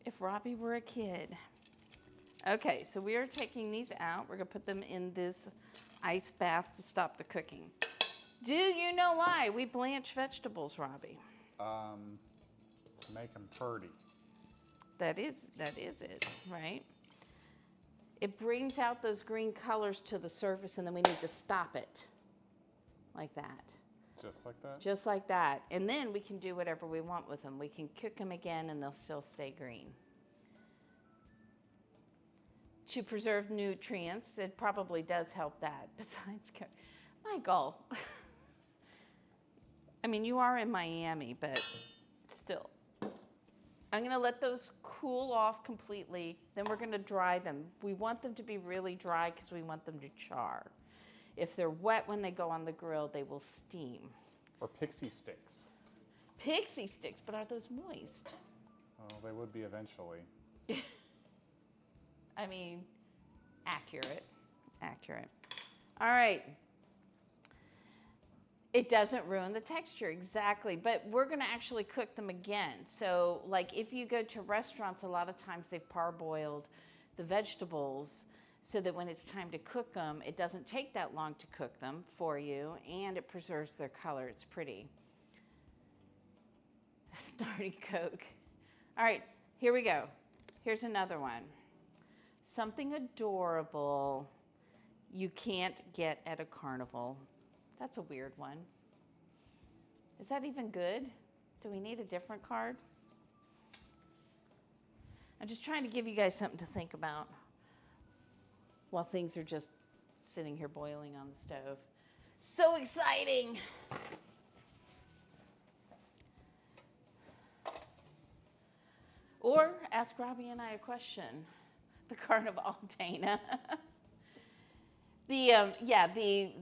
If Robbie were a kid. Okay, so we are taking these out. We're going to put them in this ice bath to stop the cooking. Do you know why we blanch vegetables, Robbie? to make them purty. That is it, right? It brings out those green colors to the surface, and then we need to stop it like that. Just like that? Just like that. And then we can do whatever we want with them. We can cook them again, and they'll still stay green. To preserve nutrients, it probably does help that. Besides, Michael, I mean, you are in Miami, but still. I'm going to let those cool off completely. Then we're going to dry them. We want them to be really dry because we want them to char. If they're wet when they go on the grill, they will steam. Or pixie sticks. Pixie sticks, but are those moist? Oh, they would be eventually. I mean, accurate. Accurate. All right. It doesn't ruin the texture, exactly. But we're going to actually cook them again. So, like, if you go to restaurants, a lot of times they've parboiled the vegetables so that when it's time to cook them, it doesn't take that long to cook them for you, and it preserves their color. It's pretty. Snarty Coke. All right, here we go. Here's another one. Something adorable you can't get at a carnival. That's a weird one. Is that even good? Do we need a different card? I'm just trying to give you guys something to think about while things are just sitting here boiling on the stove. So exciting! Or ask Robbie and I a question. The Carnival, Dana. The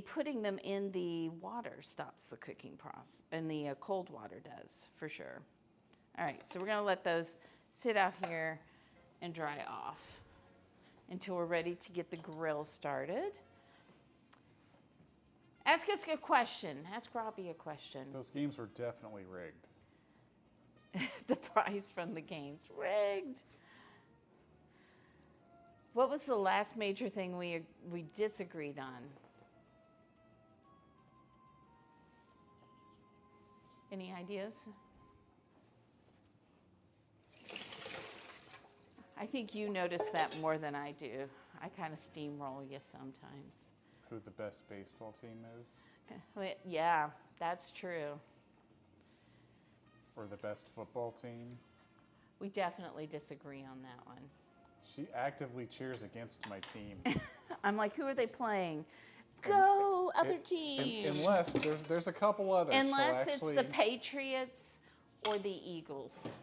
putting them in the water stops the cooking process, and the cold water does, for sure. All right, so we're gonna let those sit out here and dry off until we're ready to get the grill started. Ask us a question. Ask Robbie a question. Those games were definitely rigged. The prize from the game's rigged. What was the last major thing we disagreed on? Any ideas? I think you notice that more than I do. I kind of steamroll you sometimes. Who the best baseball team is? Yeah, that's true. Or the best football team? We definitely disagree on that one. She actively cheers against my team. I'm like, who are they playing? Go, other team. Unless there's a couple others. Unless so actually, it's the Patriots or the Eagles.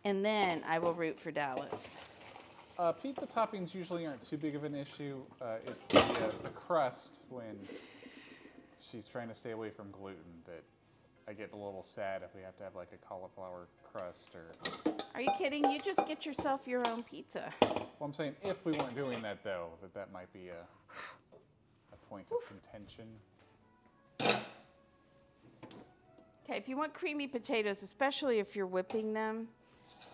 And then I will root for Dallas. Pizza toppings usually aren't too big of an issue. It's the crust when she's trying to stay away from gluten that I get a little sad if we have to have like a cauliflower crust or... Are you kidding? You just get yourself your own pizza. Well, I'm saying if we weren't doing that though, that might be a point of contention. Okay, if you want creamy potatoes, especially if you're whipping them,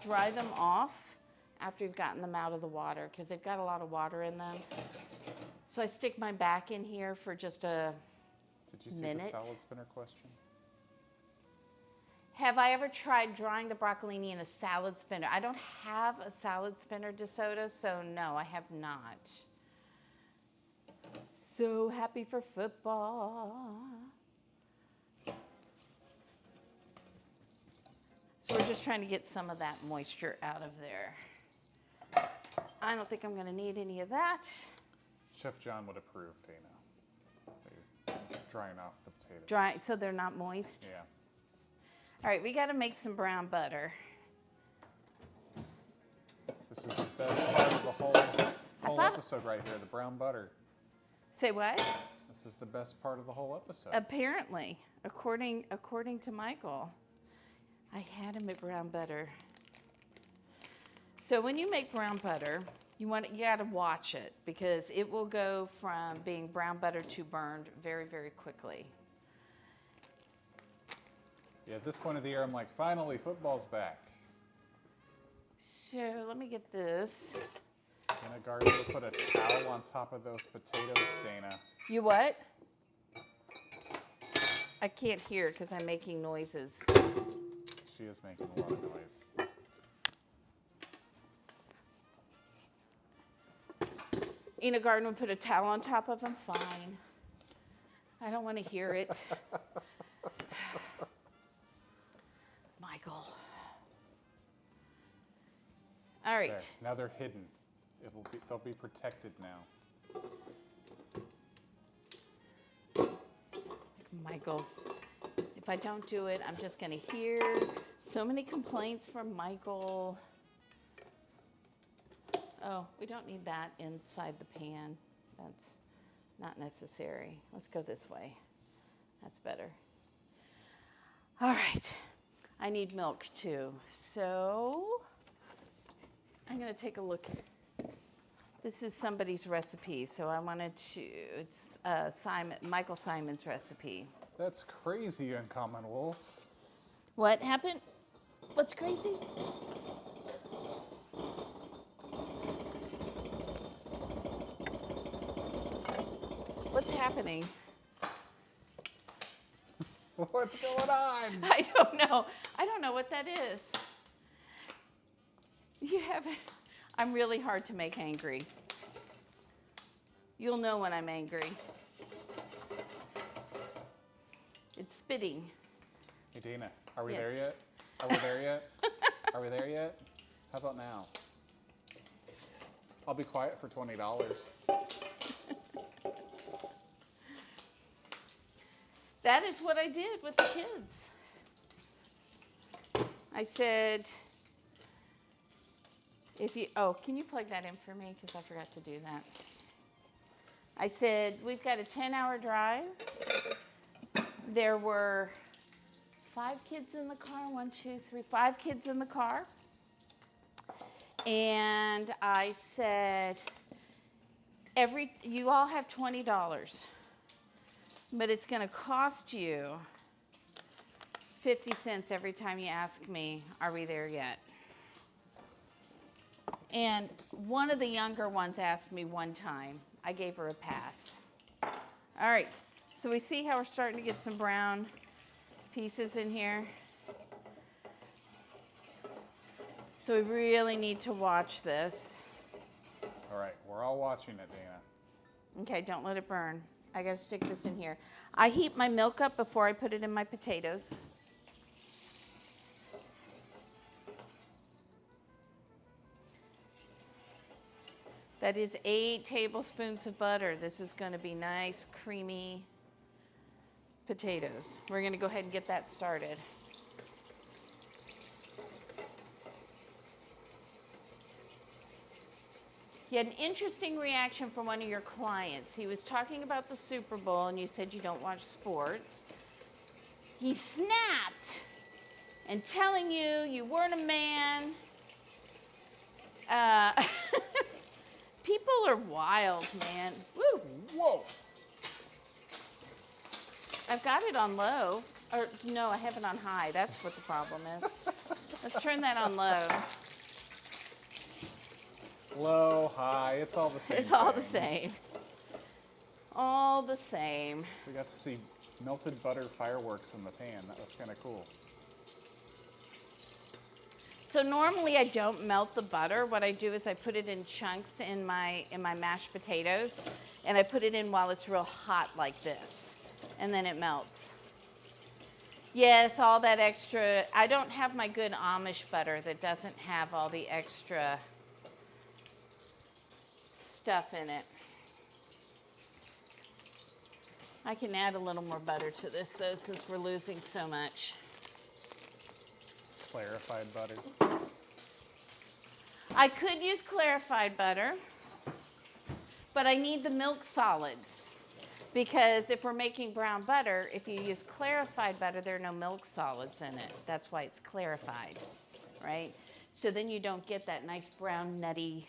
dry them off after you've gotten them out of the water because they've got a lot of water in them. So I stick my back in here for just a Did you see minute. the salad spinner question? Have I ever tried drying the broccolini in a salad spinner? I don't have a salad spinner, DeSoto, so no, I have not. So happy for football. So we're just trying to get some of that moisture out of there. I don't think I'm going to need any of that. Chef John would approve, Dana. You're drying off the potatoes. Dry, so they're not moist? Yeah. All right, we got to make some brown butter. This is the best part of the whole episode right here, the brown butter. Say what? This is the best part of the whole episode. Apparently, according to Michael, I had him at brown butter. So when you make brown butter, you got to watch it because it will go from being brown butter to burned very, very quickly. Yeah, at this point of the year, I'm like, finally, football's back. So let me get this. Dana Garden will put a towel on top of those potatoes, Dana. You what? I can't hear because I'm making noises. She is making a lot of noise. Ina Garden would put a towel on top of them. Fine. I don't want to hear it. Michael. All right. There. Now they're hidden. They'll be protected now. Michael's. If I don't do it, I'm just going to hear so many complaints from Michael. Oh, we don't need that inside the pan. That's not necessary. Let's go this way. That's better. All right. I need milk too. So I'm going to take a look. This is somebody's recipe, so I wanted to, it's Michael Simon's recipe. That's crazy, Uncommon Wolf. What happened? What's crazy? What's happening? What's going on? I don't know. I don't know what that is. I'm really hard to make angry. You'll know when I'm angry. It's spitting. Hey, Dana, are we Yes. there yet? Are we there yet? Are we there yet? How about now? I'll be quiet for $20. That is what I did with the kids. I said, can you plug that in for me? Because I forgot to do that. I said, we've got a 10-hour drive. There were 5 kids in the car, 5 kids in the car. And I said, you all have $20, but it's gonna cost you 50 cents every time you ask me, are we there yet? And one of the younger ones asked me one time. I gave her a pass. All right, so we see how we're starting to get some brown pieces in here. So we really need to watch this. All right, we're all watching it, Dana. Okay, don't let it burn. I gotta stick this in here. I heat my milk up before I put it in my potatoes. That is 8 tablespoons of butter. This is gonna be nice, creamy potatoes. We're gonna go ahead and get that started. You had an interesting reaction from one of your clients. He was talking about the Super Bowl, and you said you don't watch sports. He snapped and telling you you weren't a man. People are wild, man. Woo! Whoa! I've got it on low. Or no, I have it on high. That's what the problem is. Let's turn that on low. Low, high, it's all the same. It's all the thing. same. All the same. We got to see melted butter fireworks in the pan. That was kind of cool. So normally I don't melt the butter. What I do is I put it in chunks in my mashed potatoes, and I put it in while it's real hot like this, and then it melts. Yes, all that extra. I don't have my good Amish butter that doesn't have all the extra stuff in it. I can add a little more butter to this though, since we're losing so much. Clarified butter. I could use clarified butter, but I need the milk solids, because if we're making brown butter, if you use clarified butter, there are no milk solids in it. That's why it's clarified, right? So then you don't get that nice brown nutty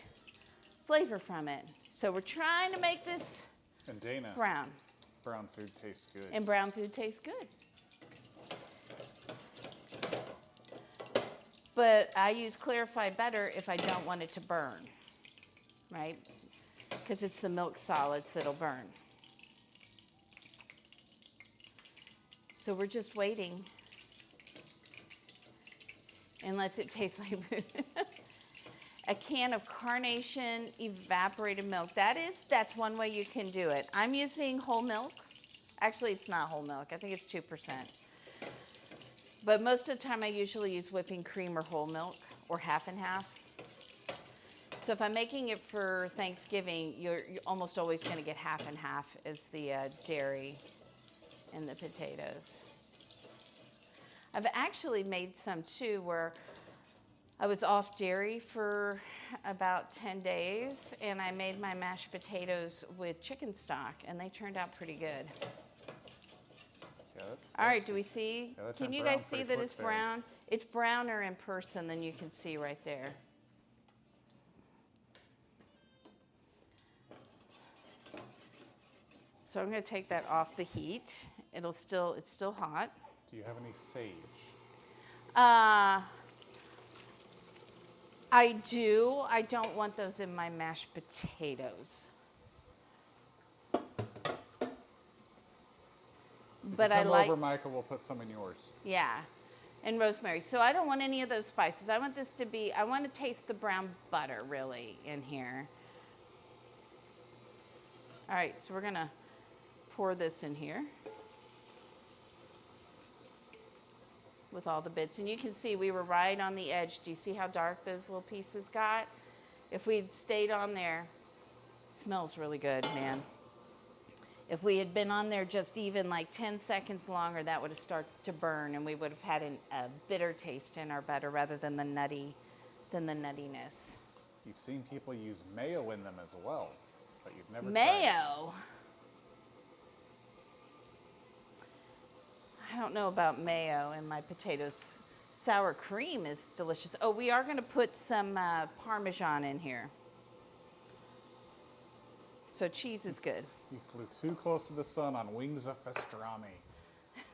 flavor from it. So we're trying to make this And Dana, brown, brown food tastes good. and brown food tastes good. But I use clarified butter if I don't want it to burn, right? Because it's the milk solids that'll burn. So we're just waiting. Unless it tastes like a can of carnation evaporated milk. That's one way you can do it. I'm using whole milk. Actually, it's not whole milk. I think it's 2%. But most of the time I usually use whipping cream or whole milk or half and half. So if I'm making it for Thanksgiving, you're almost always going to get half and half as the dairy and the potatoes. I've actually made some too where I was off dairy for about 10 days and I made my mashed potatoes with chicken stock and they turned out pretty good. All right, do we see? Yeah, Can you brown guys see pretty that quick it's there. brown? It's browner in person than you can see right there. So I'm going to take that off the heat. It's still hot. Do you have any sage? I do. I don't want those in my mashed potatoes. But I Come like, over, Michael. We'll put some in yours. yeah, and rosemary. So I don't want any of those spices. I want this to be, I want to taste the brown butter really in here. All right, so we're going to pour this in here with all the bits. And you can see we were right on the edge. Do you see how dark those little pieces got? If we'd stayed on there, it smells really good, man. If we had been on there just even like 10 seconds longer, that would have started to burn and we would have had a bitter taste in our butter rather than the nuttiness. You've seen people use mayo in them as well, but you've never tried Mayo? I don't know about mayo in my potatoes. Sour cream is delicious. Oh, we are going to put some Parmesan in here. So cheese is good. You flew too close to the sun on wings of pastrami.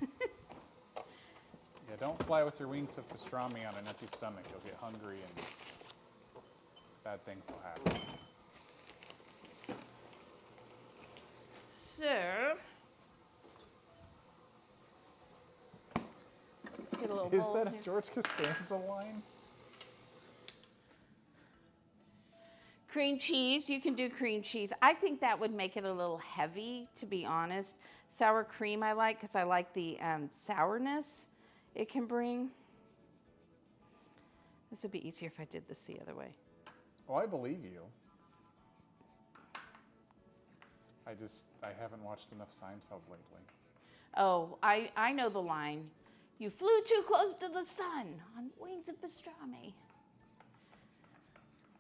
Yeah, don't fly with your wings of pastrami on an empty stomach. You'll get hungry and bad things will happen. So, let's get a little Is bowl that here. a George Costanza line? Cream cheese, you can do cream cheese. I think that would make it a little heavy, to be honest. Sour cream I like because I like the sourness it can bring. This would be easier if I did this the other way. Oh, I believe you. I haven't watched enough Seinfeld lately. Oh, I know the line. You flew too close to the sun on wings of pastrami.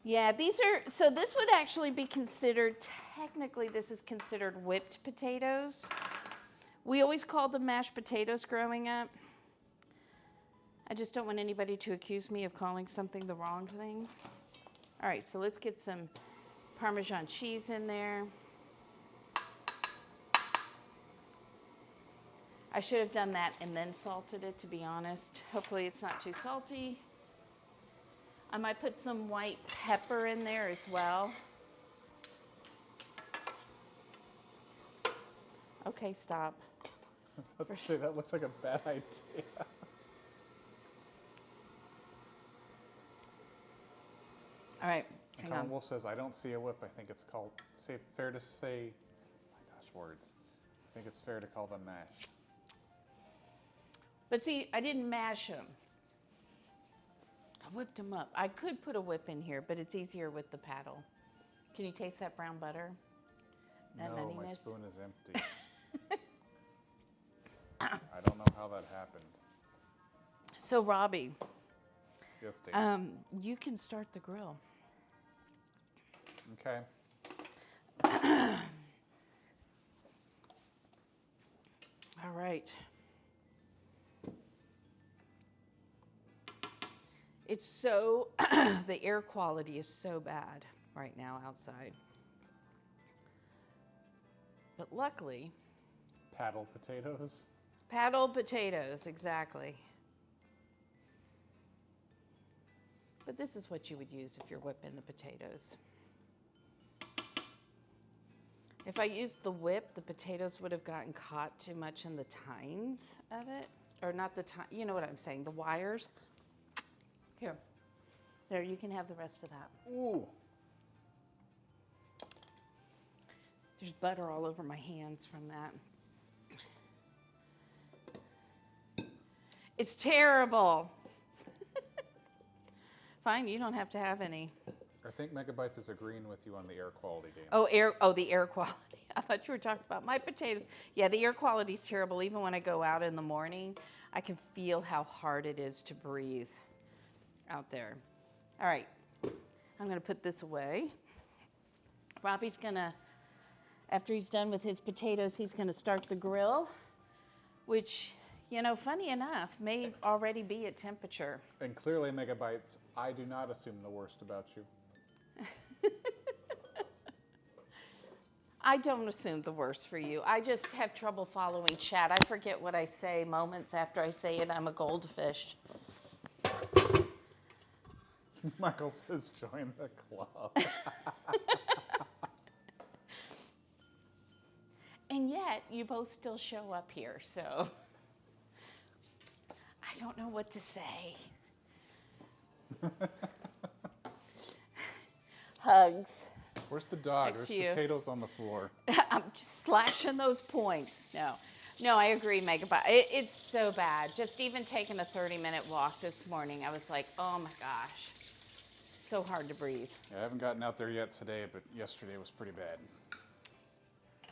Yeah, so this would actually be considered, technically this is considered whipped potatoes. We always called them mashed potatoes growing up. I just don't want anybody to accuse me of calling something the wrong thing. All right, so let's get some Parmesan cheese in there. I should have done that and then salted it, to be honest. Hopefully it's not too salty. I might put some white pepper in there as well. Okay, stop. Let's say that looks like a bad idea. All right, hang on. Wolf says, I don't see a whip. I think it's called, fair to say, oh my gosh, words. I think it's fair to call them mash. But see, I didn't mash them. I whipped them up. I could put a whip in here, but it's easier with the paddle. Can you taste that brown butter? That No, my nuttiness? spoon is empty. I don't know how that happened. So, Robbie, Yes, Dave. you can start the grill. Okay. All right. It's so, the air quality is so bad right now outside. But luckily, Paddle potatoes. paddle potatoes, exactly. But this is what you would use if you're whipping the potatoes. If I used the whip, the potatoes would have gotten caught too much in the tines of it. Or not the tines, you know what I'm saying, the wires. Here, There, you can have the rest of that. Ooh. There's butter all over my hands from that. It's terrible. Fine, you don't have to have any. I think Megabytes is agreeing with you on the air quality, Dana. Oh, the air quality. I thought you were talking about my potatoes. Yeah, the air quality is terrible. Even when I go out in the morning, I can feel how hard it is to breathe out there. All right, I'm gonna put this away. Robbie's gonna, after he's done with his potatoes, he's gonna start the grill, which, you know, funny enough, may already be at temperature. And clearly, Megabytes, I do not assume the worst about you. I don't assume the worst for you. I just have trouble following chat. I forget what I say moments after I say it. I'm a goldfish. Michael says, join the club. And yet, you both still show up here, so I don't know what to say. Hugs. Where's the dog? Next There's to you. potatoes on the floor. I'm just slashing those points. No, I agree, Megabyte. It's so bad. Just even taking a 30-minute walk this morning, I was like, oh my gosh, so hard to breathe. Yeah, I haven't gotten out there yet today, but yesterday was pretty bad.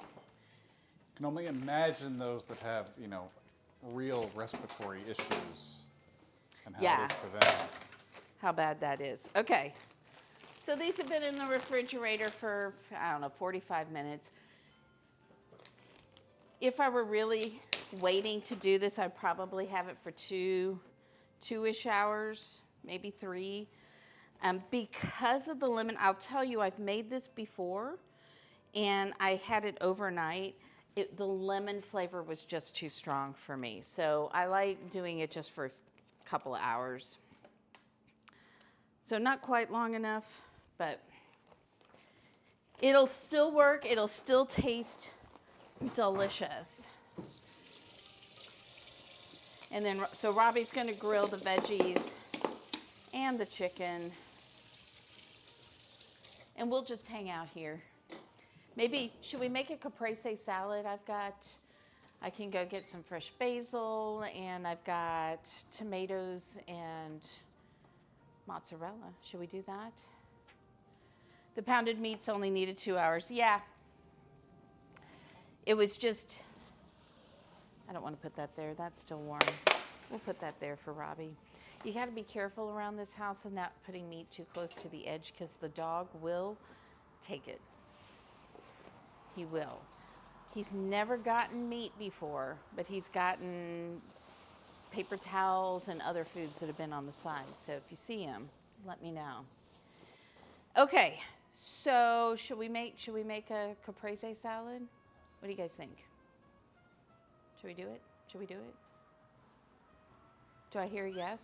I can only imagine those that have, you know, real respiratory issues and how Yeah. it is for them. How bad that is. Okay. So these have been in the refrigerator for, I don't know, 45 minutes. If I were really waiting to do this, I'd probably have it for two-ish hours, maybe 3. Because of the lemon, I'll tell you, I've made this before, and I had it overnight. The lemon flavor was just too strong for me. So I like doing it just for a couple of hours. So not quite long enough, but it'll still work. It'll still taste delicious. And then, so Robbie's gonna grill the veggies and the chicken. And we'll just hang out here. Maybe, should we make a caprese salad? I can go get some fresh basil, and I've got tomatoes and mozzarella. Should we do that? The pounded meats only needed 2 hours. Yeah. It was just, I don't want to put that there. That's still warm. We'll put that there for Robbie. You got to be careful around this house and not putting meat too close to the edge because the dog will take it. He will. He's never gotten meat before, but he's gotten paper towels and other foods that have been on the side. So if you see him, let me know. Okay, so should we make a caprese salad? What do you guys think? Should we do it? Should we do it? Do I hear a yes?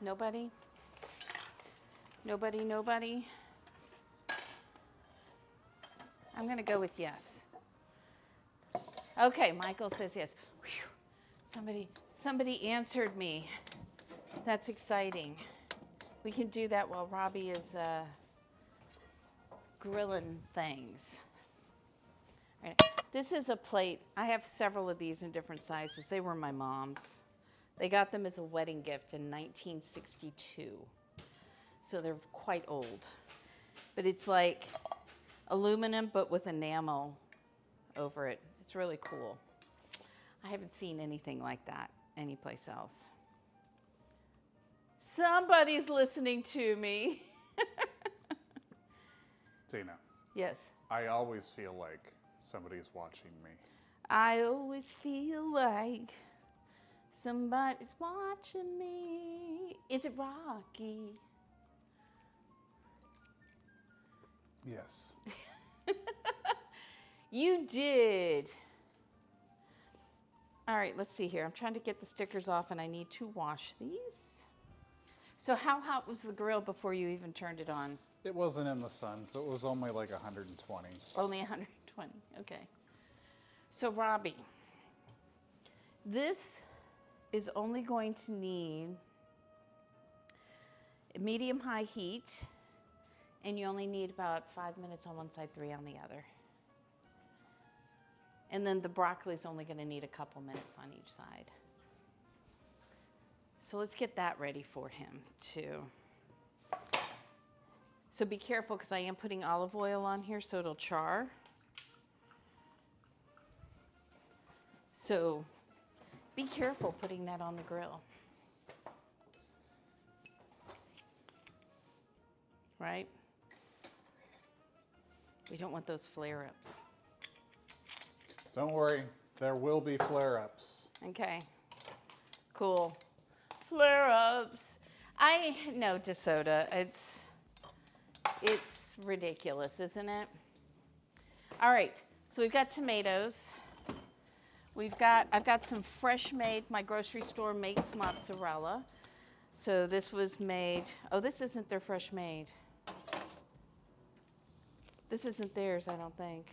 Nobody? Nobody? I'm gonna go with yes. Okay, Michael says yes. Whew. Somebody answered me. That's exciting. We can do that while Robbie is grilling things. All right. This is a plate. I have several of these in different sizes. They were my mom's. They got them as a wedding gift in 1962. So they're quite old. But it's like aluminum, but with enamel over it. It's really cool. I haven't seen anything like that anyplace else. Somebody's listening to me. Tina, Yes. I always feel like somebody's watching me. I always feel like somebody's watching me. Is it Rocky? Yes. You did. All right, let's see here. I'm trying to get the stickers off and I need to wash these. So how hot was the grill before you even turned it on? It wasn't in the sun, so it was only like 120. Only 120, okay. So Robbie, this is only going to need medium-high heat, and you only need about 5 minutes on one side, 3 on the other. And then the broccoli is only going to need a couple minutes on each side. So let's get that ready for him too. So be careful because I am putting olive oil on here so it'll char. So be careful putting that on the grill. Right? We don't want those flare-ups. Don't worry, there will be flare-ups. Okay, cool. Flare-ups. I know, DeSoda, it's ridiculous, isn't it? All right, so we've got tomatoes. I've got some fresh made, my grocery store makes mozzarella. So this was made, oh, this isn't their fresh made. This isn't theirs, I don't think.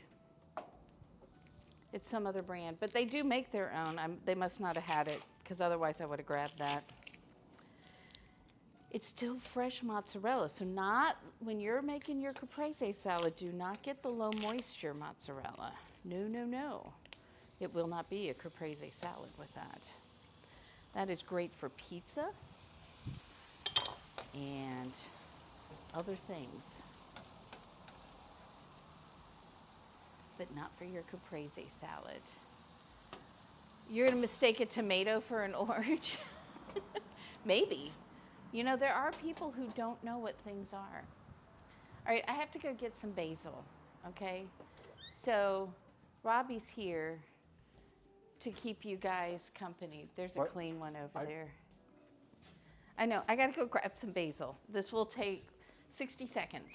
It's some other brand, but they do make their own. They must not have had it, because otherwise I would have grabbed that. It's still fresh mozzarella, so not, when you're making your caprese salad, do not get the low moisture mozzarella. No, no, no. It will not be a caprese salad with that. That is great for pizza and other things, but not for your caprese salad. You're gonna mistake a tomato for an orange? Maybe. You know, there are people who don't know what things are. All right, I have to go get some basil, okay? So Robbie's here to keep you guys company. There's a clean one over there. I know, I gotta go grab some basil. This will take 60 seconds.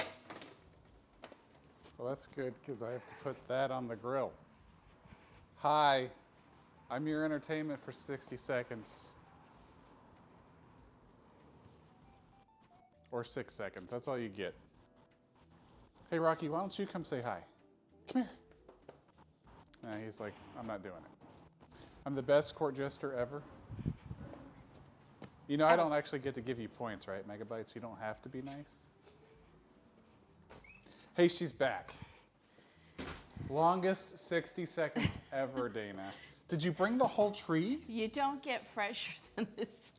Well, that's good because I have to put that on the grill. Hi, I'm your entertainment for 60 seconds. Or 6 seconds, that's all you get. Hey Rocky, why don't you come say hi? Come here. No, he's like, I'm not doing it. I'm the best court jester ever. You know, I don't actually get to give you points, right, Megabytes? You don't have to be nice. Hey, she's back. Longest 60 seconds ever, Dana. Did you bring the whole tree? You don't get fresher than this.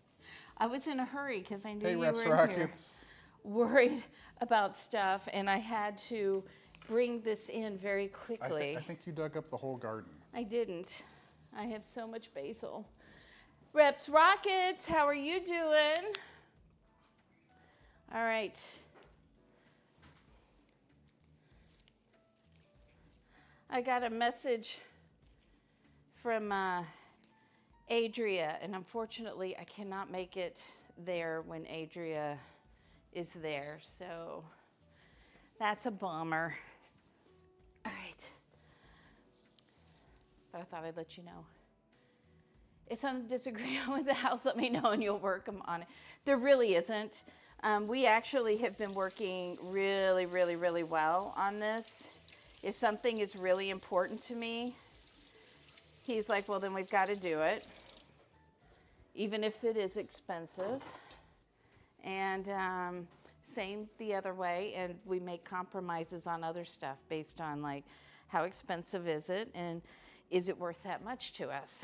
I was in a hurry because I knew Hey, you Reps were in Rockets. here worried about stuff, and I had to bring this in very quickly. I think you dug up the whole garden. I didn't. I have so much basil. Reps Rockets, how are you doing? All right. I got a message from Adria, and unfortunately I cannot make it there when Adria is there, so that's a bummer. All right. But I thought I'd let you know. If some disagreement with the house, let me know and you'll work on it. There really isn't. We actually have been working really, really, really well on this. If something is really important to me, he's like, well, then we've got to do it, even if it is expensive. And same the other way, and we make compromises on other stuff based on like, how expensive is it, and is it worth that much to us?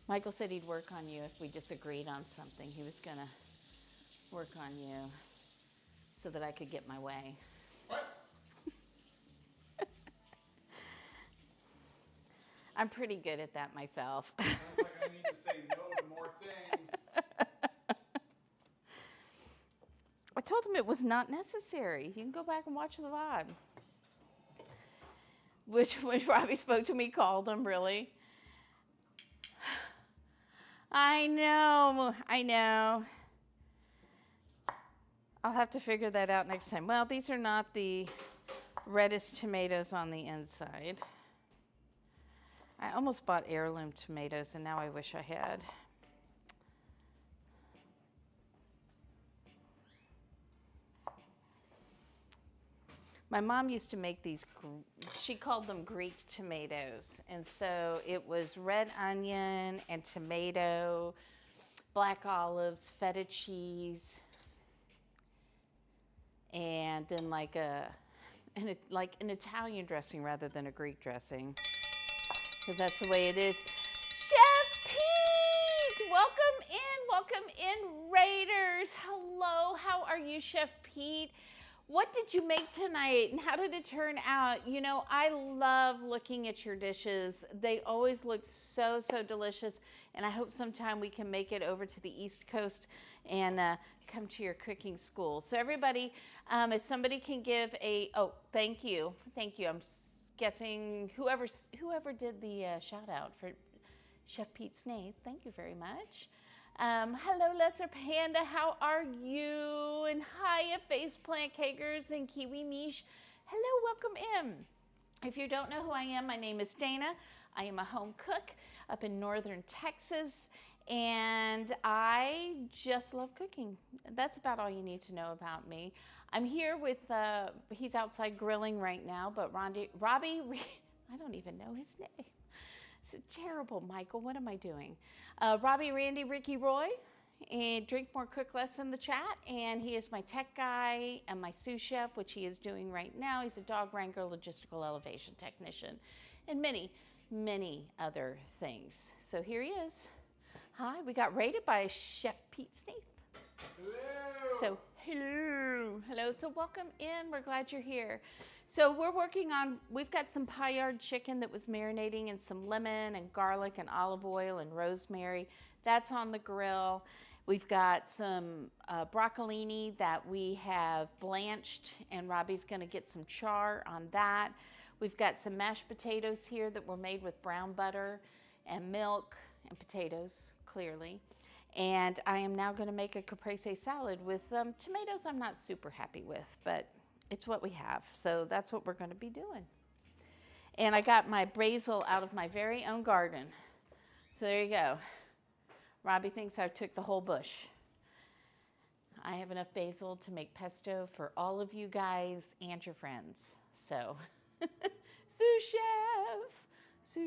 Michael said he'd work on you if we disagreed on something. He was gonna work on you so that I could get my way. What? I'm pretty good at that myself. Sounds like I need to say no to more things. I told him it was not necessary. You can go back and watch the VOD. Which, when Robbie spoke to me, called him, really? I know. I'll have to figure that out next time. Well, these are not the reddest tomatoes on the inside. I almost bought heirloom tomatoes, and now I wish I had. My mom used to make these, she called them Greek tomatoes. And so it was red onion and tomato, black olives, feta cheese, and then like an Italian dressing rather than a Greek dressing, because that's the way it is. Chef Pete, welcome in, Raiders. Hello, how are you, Chef Pete? What did you make tonight and how did it turn out? You know, I love looking at your dishes. They always look so, so delicious. And I hope sometime we can make it over to the East Coast and come to your cooking school. So everybody, if somebody can give oh, thank you. Thank you. I'm guessing whoever did the shout out for Chef Pete Snaith, thank you very much. Hello, Lesser Panda, how are you? And hiya, Faceplant Cakers and Kiwi Mish. Hello, welcome in. If you don't know who I am, my name is Dana. I am a home cook up in northern Texas, and I just love cooking. That's about all you need to know about me. I'm here with, he's outside grilling right now, but Robbie, I don't even know his name. It's terrible, Michael. What am I doing? Robbie, Randy, Ricky, Roy, and Drink More, Cook Less in the chat. And he is my tech guy and my sous chef, which he is doing right now. He's a dog wrangler, logistical elevation technician, and many, many other things. So here he is. Hi, we got rated by Chef Pete Snaith. Hello. So hello. So welcome in. We're glad you're here. So we're working on, we've got some Paillard chicken that was marinating in some lemon and garlic and olive oil and rosemary. That's on the grill. We've got some broccolini that we have blanched, and Robbie's gonna get some char on that. We've got some mashed potatoes here that were made with brown butter and milk and potatoes, clearly. And I am now gonna make a caprese salad with tomatoes I'm not super happy with, but it's what we have, so that's what we're going to be doing. And I got my basil out of my very own garden. So there you go. Robbie thinks I took the whole bush. I have enough basil to make pesto for all of you guys and your friends. So, sous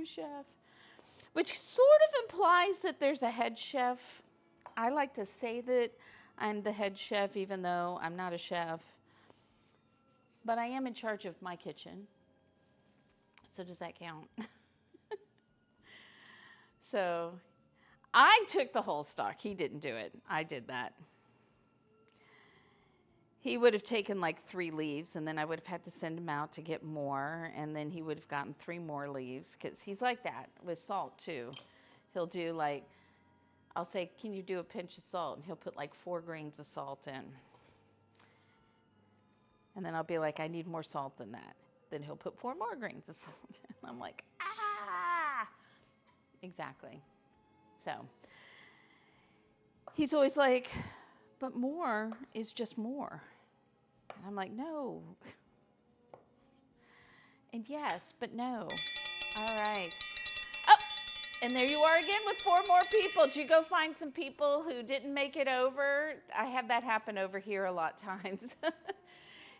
chef. Which sort of implies that there's a head chef. I like to say that I'm the head chef, even though I'm not a chef. But I am in charge of my kitchen. So does that count? So I took the whole stock. He didn't do it. I did that. He would have taken like 3 leaves, and then I would have had to send him out to get more, and then he would have gotten 3 more leaves, because he's like that with salt too. He'll do like, I'll say, can you do a pinch of salt? And he'll put like 4 grains of salt in. And then I'll be like, I need more salt than that. Then he'll put 4 more grains of salt in. I'm like, ah! Exactly. So he's always like, but more is just more. And I'm like, no. And yes, but no. All right. Oh, and there you are again with 4 more people. Did you go find some people who didn't make it over? I have that happen over here a lot of times.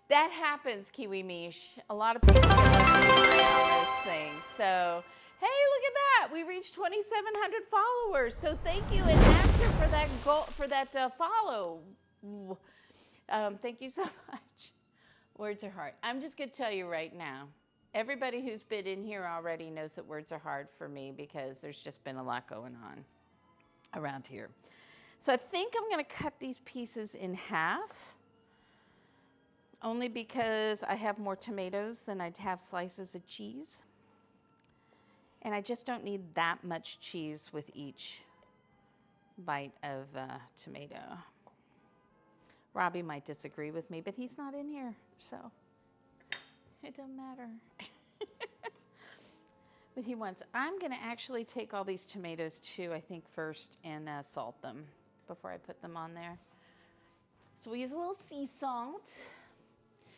That happens, Kiwi Mish. A lot of people get on those things. So, hey, look at that. We reached 2,700 followers. So thank you, and Asher, for that goal, for that follow. Thank you so much. Words are hard. I'm just going to tell you right now. Everybody who's been in here already knows that words are hard for me because there's just been a lot going on around here. So I think I'm going to cut these pieces in half. Only because I have more tomatoes than I'd have slices of cheese. And I just don't need that much cheese with each bite of tomato. Robbie might disagree with me, but he's not in here, so it doesn't matter. But he wants, I'm gonna actually take all these tomatoes too, I think first, and salt them before I put them on there. So we'll use a little sea salt.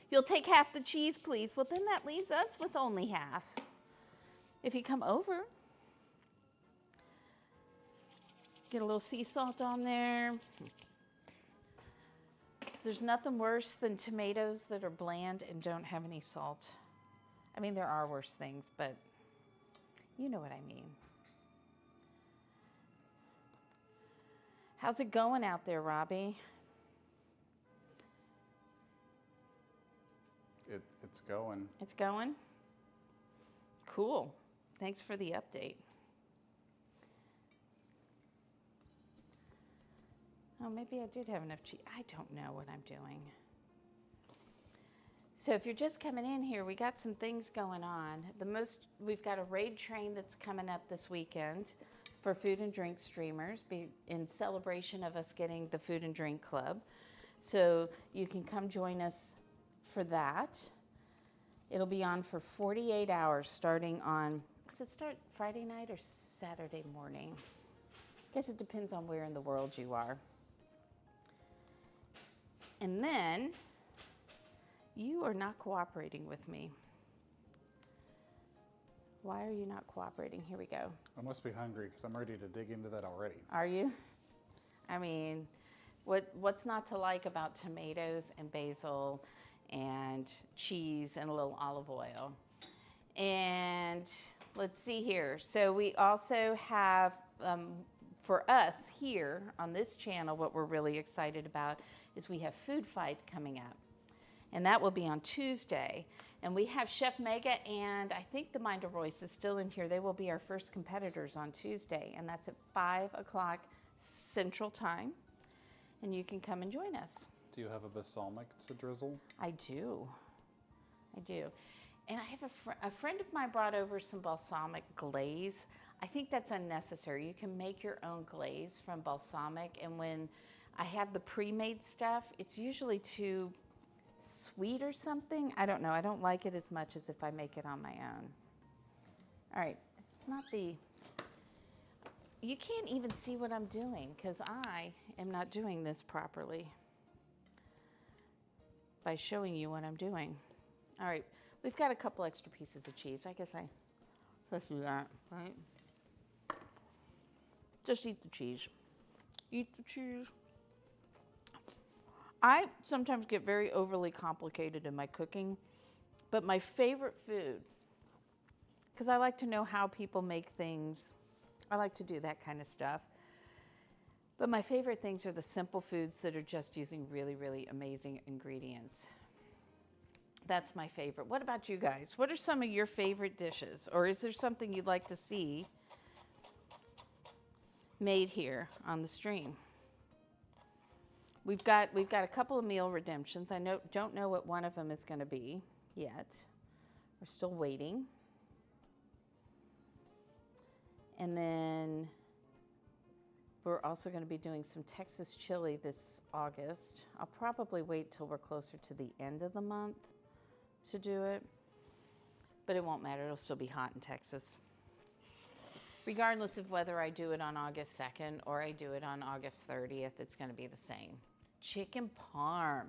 You'll take half the cheese, please. Well, then that leaves us with only half. If you come over, get a little sea salt on there. There's nothing worse than tomatoes that are bland and don't have any salt. I mean, there are worse things, but you know what I mean. How's it going out there, Robbie? It's going. It's going? Cool. Thanks for the update. Oh, maybe I did have enough cheese. I don't know what I'm doing. So if you're just coming in here, we got some things going on. We've got a raid train that's coming up this weekend for food and drink streamers in celebration of us getting the Food and Drink Club. So you can come join us for that. It'll be on for 48 hours starting on, does it start Friday night or Saturday morning? I guess it depends on where in the world you are. And then, you are not cooperating with me. Why are you not cooperating? Here we go. I must be hungry because I'm ready to dig into that already. Are you? I mean, what's not to like about tomatoes and basil and cheese and a little olive oil? And let's see here. So we also have, for us here on this channel, what we're really excited about is we have Food Fight coming up. And that will be on Tuesday. And we have Chef Mega and I think the Minder Royce is still in here. They will be our first competitors on Tuesday. And that's at 5 o'clock Central Time. And you can come and join us. Do you have a balsamic to drizzle? I do. I do. And I have a friend of mine brought over some balsamic glaze. I think that's unnecessary. You can make your own glaze from balsamic. And when I have the pre-made stuff, it's usually too sweet or something. I don't know. I don't like it as much as if I make it on my own. All right. It's not the... You can't even see what I'm doing because I am not doing this properly by showing you what I'm doing. All right. We've got a couple extra pieces of cheese. I guess let's do that, right? Just eat the cheese. Eat the cheese. I sometimes get very overly complicated in my cooking, but my favorite food, because I like to know how people make things, I like to do that kind of stuff. But my favorite things are the simple foods that are just using really, really amazing ingredients. That's my favorite. What about you guys? What are some of your favorite dishes? Or is there something you'd like to see made here on the stream? We've got a couple of meal redemptions. I don't know what one of them is going to be yet. We're still waiting. And then we're also going to be doing some Texas chili this August. I'll probably wait till we're closer to the end of the month to do it, but it won't matter. It'll still be hot in Texas. Regardless of whether I do it on August 2nd or I do it on August 30th, it's going to be the same. Chicken parm.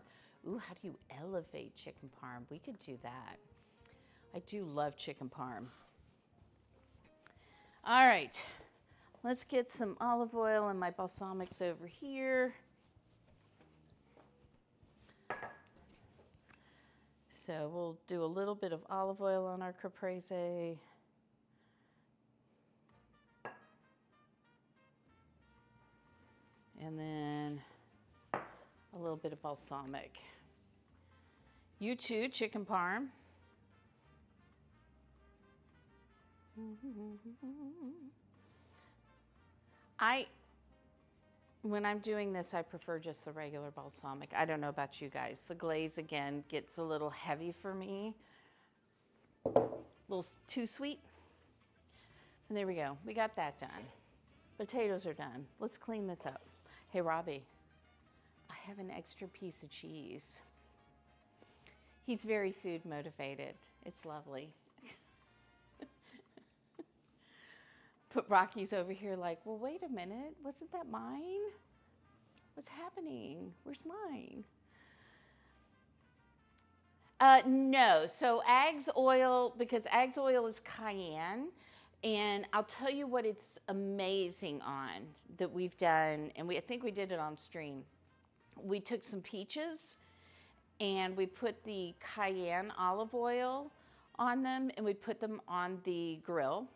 Ooh, how do you elevate chicken parm? We could do that. I do love chicken parm. All right, let's get some olive oil and my balsamics over here. So we'll do a little bit of olive oil on our caprese. And then a little bit of balsamic. You too, chicken parm. When I'm doing this, I prefer just the regular balsamic. I don't know about you guys. The glaze, again, gets a little heavy for me. A little too sweet. And there we go. We got that done. Potatoes are done. Let's clean this up. Hey, Robbie, I have an extra piece of cheese. He's very food motivated. It's lovely. But Rocky's over here like, well, wait a minute. Wasn't that mine? What's happening? Where's mine? No. So Ag's oil, because Ag's oil is cayenne. And I'll tell you what it's amazing on that we've done, and I think we did it on stream. We took some peaches and we put the cayenne olive oil on them and we put them on the grill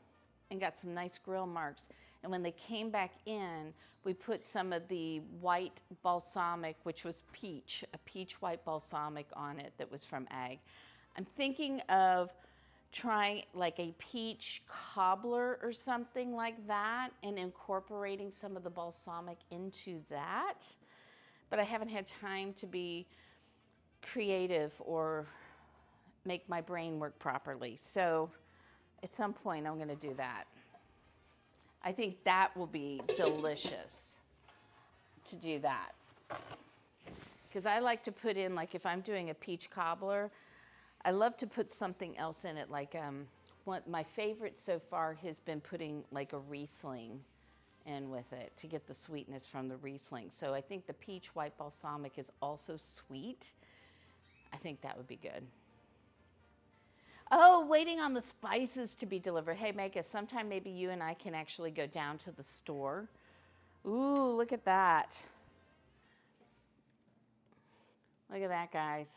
and got some nice grill marks. And when they came back in, we put some of the white balsamic, which was peach, a peach white balsamic on it that was from Ag. I'm thinking of trying like a peach cobbler or something like that and incorporating some of the balsamic into that. But I haven't had time to be creative or make my brain work properly. So at some point I'm going to do that. I think that will be delicious to do that. Because I like to put in, like if I'm doing a peach cobbler, I love to put something else in it. Like my favorite so far has been putting like a Riesling in with it to get the sweetness from the Riesling. So I think the peach white balsamic is also sweet. I think that would be good. Oh, waiting on the spices to be delivered. Hey, Mega, sometime maybe you and I can actually go down to the store. Ooh, look at that. Look at that, guys.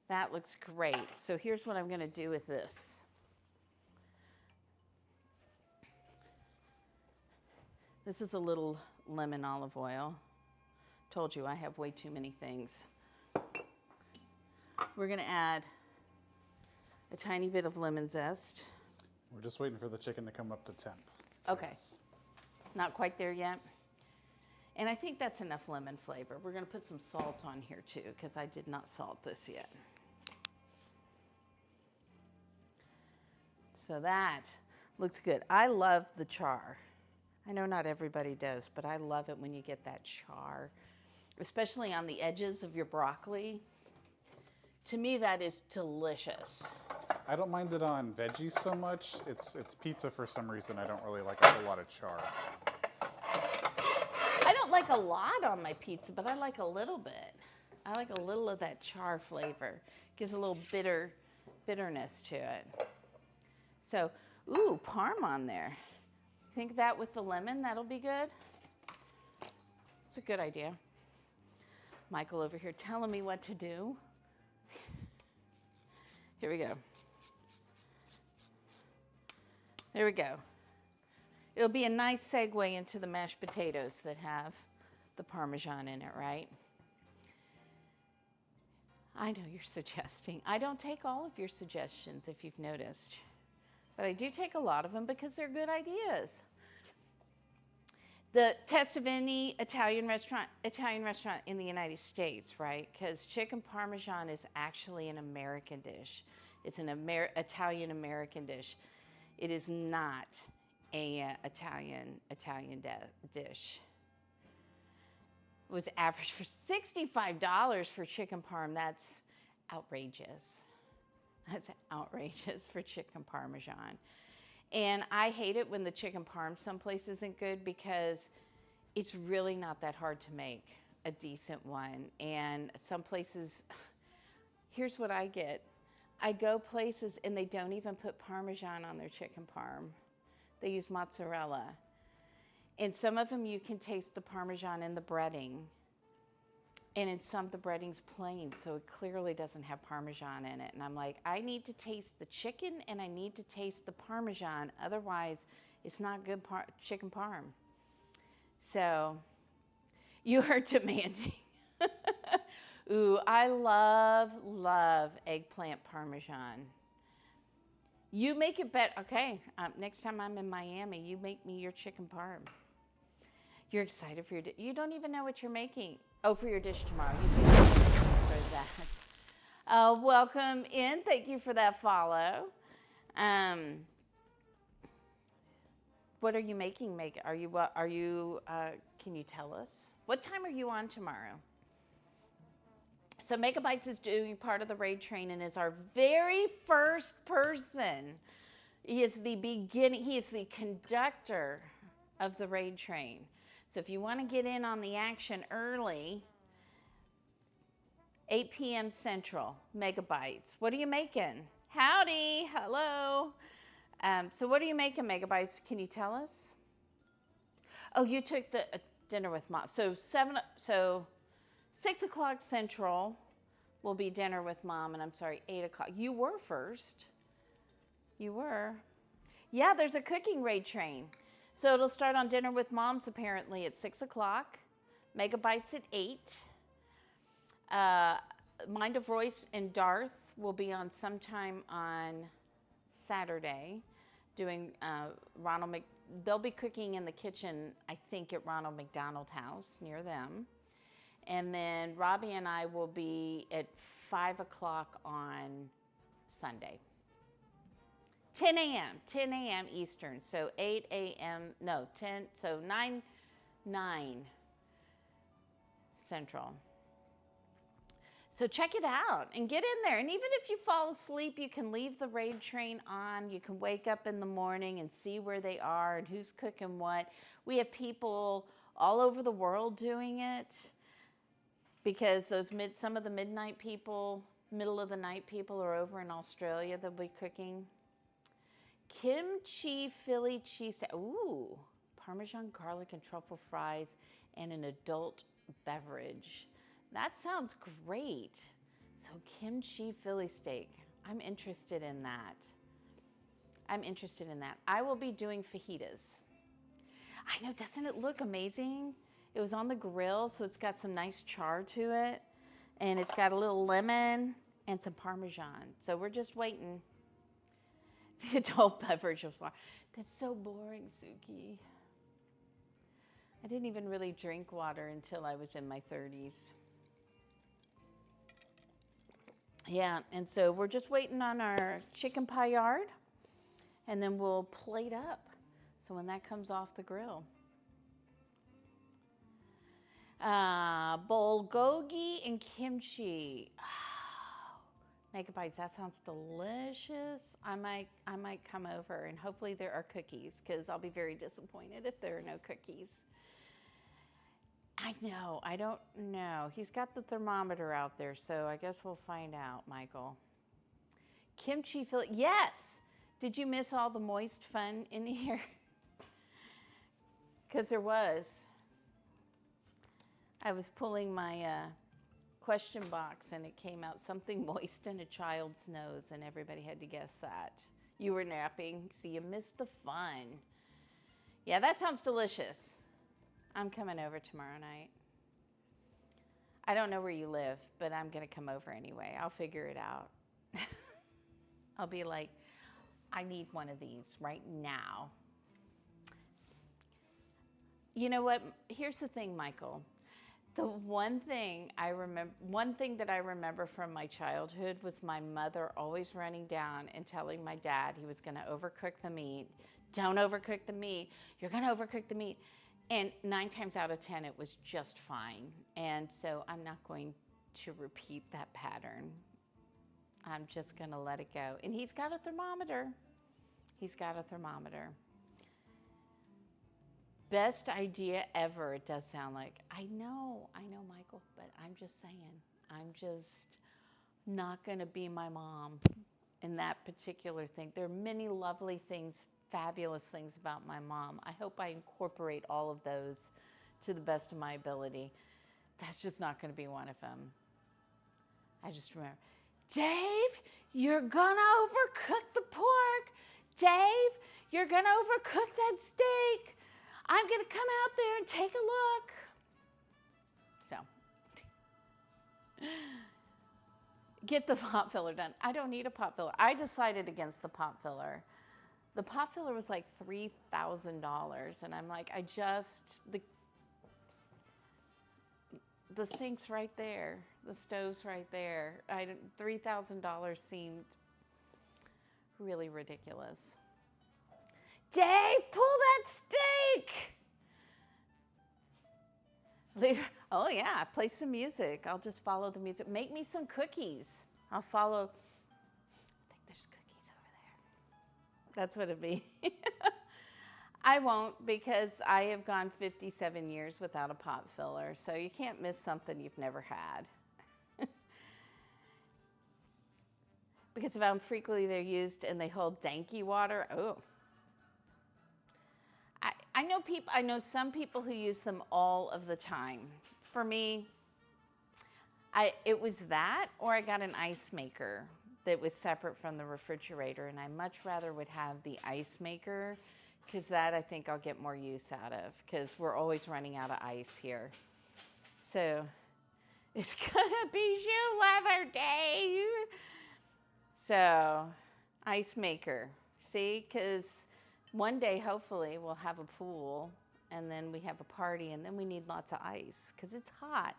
That looks great. So here's what I'm going to do with this. This is a little lemon olive oil. Told you I have way too many things. We're going to add a tiny bit of lemon zest. We're just waiting for the chicken to come up to temp. Okay. Yes. Not quite there yet. And I think that's enough lemon flavor. We're going to put some salt on here too, because I did not salt this yet. So that looks good. I love the char. I know not everybody does, but I love it when you get that char, especially on the edges of your broccoli. To me, that is delicious. I don't mind it on veggies so much. It's pizza for some reason. I don't really like a whole lot of char. I don't like a lot on my pizza, but I like a little bit. I like a little of that char flavor. Gives a little bitterness to it. So, ooh, parm on there. Think that with the lemon, that'll be good? It's a good idea. Michael over here telling me what to do. Here we go. There we go. It'll be a nice segue into the mashed potatoes that have the Parmesan in it, right? I know you're suggesting. I don't take all of your suggestions, if you've noticed. But I do take a lot of them because they're good ideas. The test of any Italian restaurant in the United States, right? Because chicken Parmesan is actually an American dish. It's an Italian-American dish. It is not an Italian dish. It was averaged for $65 for chicken parm. That's outrageous. That's outrageous for chicken Parmesan. And I hate it when the chicken parm someplace isn't good because it's really not that hard to make a decent one. And some places, here's what I get. I go places and they don't even put Parmesan on their chicken parm. They use mozzarella. And some of them you can taste the Parmesan in the breading. And in some, the breading's plain, so it clearly doesn't have Parmesan in it. And I'm like, I need to taste the chicken and I need to taste the Parmesan. Otherwise, it's not good chicken parm. So, you are demanding. Ooh, I love eggplant Parmesan. You make it better. Okay, next time I'm in Miami, you make me your chicken parm. You're excited for your dish. You don't even know what you're making. Oh, for your dish tomorrow. You just for that. Welcome in. Thank you for that follow. What are you making? Can you tell us? What time are you on tomorrow? So Megabytes is doing part of the raid train and is our very first person. He is the beginning. He is the conductor of the raid train. So if you want to get in on the action early, 8 p.m. Central, Megabytes. What are you making? Howdy, hello. So what are you making, Megabytes? Can you tell us? Oh, you took the dinner with Mom. So 6 o'clock Central will be dinner with Mom, and I'm sorry, 8 o'clock. You were first. You were. Yeah, there's a cooking raid train. So it'll start on Dinner with Moms apparently at 6 o'clock. Megabytes at 8. Mind of Royce and Darth will be on sometime on Saturday doing they'll be cooking in the kitchen, I think, at Ronald McDonald House near them. And then Robbie and I will be at 5 o'clock on Sunday. 10 a.m. Eastern, so 8 a.m., no, 10, so 9 Central. So check it out and get in there. And even if you fall asleep, you can leave the Raid Train on. You can wake up in the morning and see where they are and who's cooking what. We have people all over the world doing it because some of the midnight people, middle of the night people are over in Australia. They'll be cooking. Kimchi Philly cheesesteak. Ooh, Parmesan garlic and truffle fries and an adult beverage. That sounds great. So kimchi Philly steak. I'm interested in that. I will be doing fajitas. I know, doesn't it look amazing? It was on the grill, so it's got some nice char to it. And it's got a little lemon and some Parmesan. So we're just waiting. The adult beverage was far. That's so boring, Suki. I didn't even really drink water until I was in my 30s. Yeah, and so we're just waiting on our chicken Paillard, and then we'll plate up. So when that comes off the grill. Bulgogi and kimchi. Oh, megabytes, that sounds delicious. I might come over, and hopefully there are cookies, because I'll be very disappointed if there are no cookies. I know, I don't know. He's got the thermometer out there, so I guess we'll find out, Michael. Kimchi Philly, yes! Did you miss all the moist fun in here? Because there was. I was pulling my question box, and it came out something moist in a child's nose, and everybody had to guess that. You were napping, so you missed the fun. Yeah, that sounds delicious. I'm coming over tomorrow night. I don't know where you live, but I'm going to come over anyway. I'll figure it out. I'll be like, I need one of these right now. You know what? Here's the thing, Michael. The one thing that I remember from my childhood was my mother always running down and telling my dad he was going to overcook the meat. Don't overcook the meat. You're going to overcook the meat. And 9 times out of 10, it was just fine. And so I'm not going to repeat that pattern. I'm just going to let it go. And he's got a thermometer. Best idea ever, it does sound like. I know, Michael, but I'm just saying. I'm just not going to be my mom in that particular thing. There are many lovely things, fabulous things about my mom. I hope I incorporate all of those to the best of my ability. That's just not going to be one of them. I just remember, Dave, you're going to overcook the pork. Dave, you're going to overcook that steak. I'm going to come out there and take a look. So, get the pot filler done. I don't need a pot filler. I decided against the pot filler. The pot filler was like $3,000, and I'm like, the sink's right there, the stove's right there. $3,000 seemed really ridiculous. Dave, pull that steak! Oh yeah, play some music. I'll just follow the music. Make me some cookies. I'll follow. I think there's cookies over there. That's what it'd be. I won't, because I have gone 57 years without a pot filler, so you can't miss something you've never had. Because if how frequently they're used and they hold danky water, oh. I know some people who use them all of the time. For me, it was that, or I got an ice maker that was separate from the refrigerator, and I much rather would have the ice maker because that I think I'll get more use out of, because we're always running out of ice here. So it's gonna be shoe leather day. So, ice maker. See, because one day hopefully we'll have a pool, and then we have a party, and then we need lots of ice because it's hot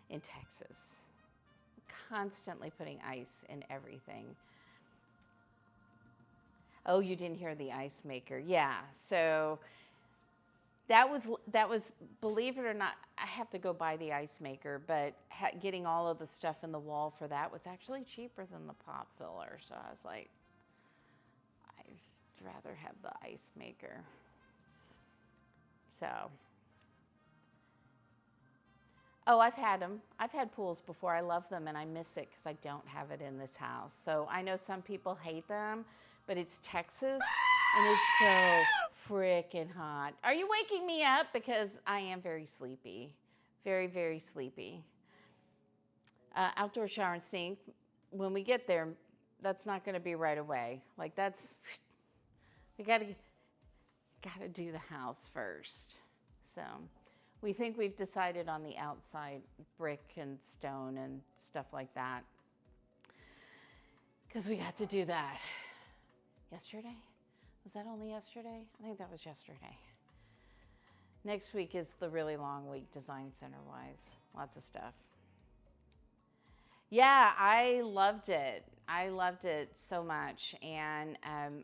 in Texas. Constantly putting ice in everything. Oh, you didn't hear the ice maker. Yeah, so that was, believe it or not, I have to go buy the ice maker, but getting all of the stuff in the wall for that was actually cheaper than the pop filler. So I was like, I'd rather have the ice maker. So, oh, I've had them. I've had pools before. I love them, and I miss it because I don't have it in this house. So I know some people hate them, but it's Texas, and it's so freaking hot. Are you waking me up? Because I am very sleepy. Very, very sleepy. Outdoor shower and sink. When we get there, that's not going to be right away. Like that's, we got to do the house first. So we think we've decided on the outside brick and stone and stuff like that, because we got to do that. Yesterday? Was that only yesterday? I think that was yesterday. Next week is the really long week, design center-wise. Lots of stuff. Yeah, I loved it. I loved it so much. And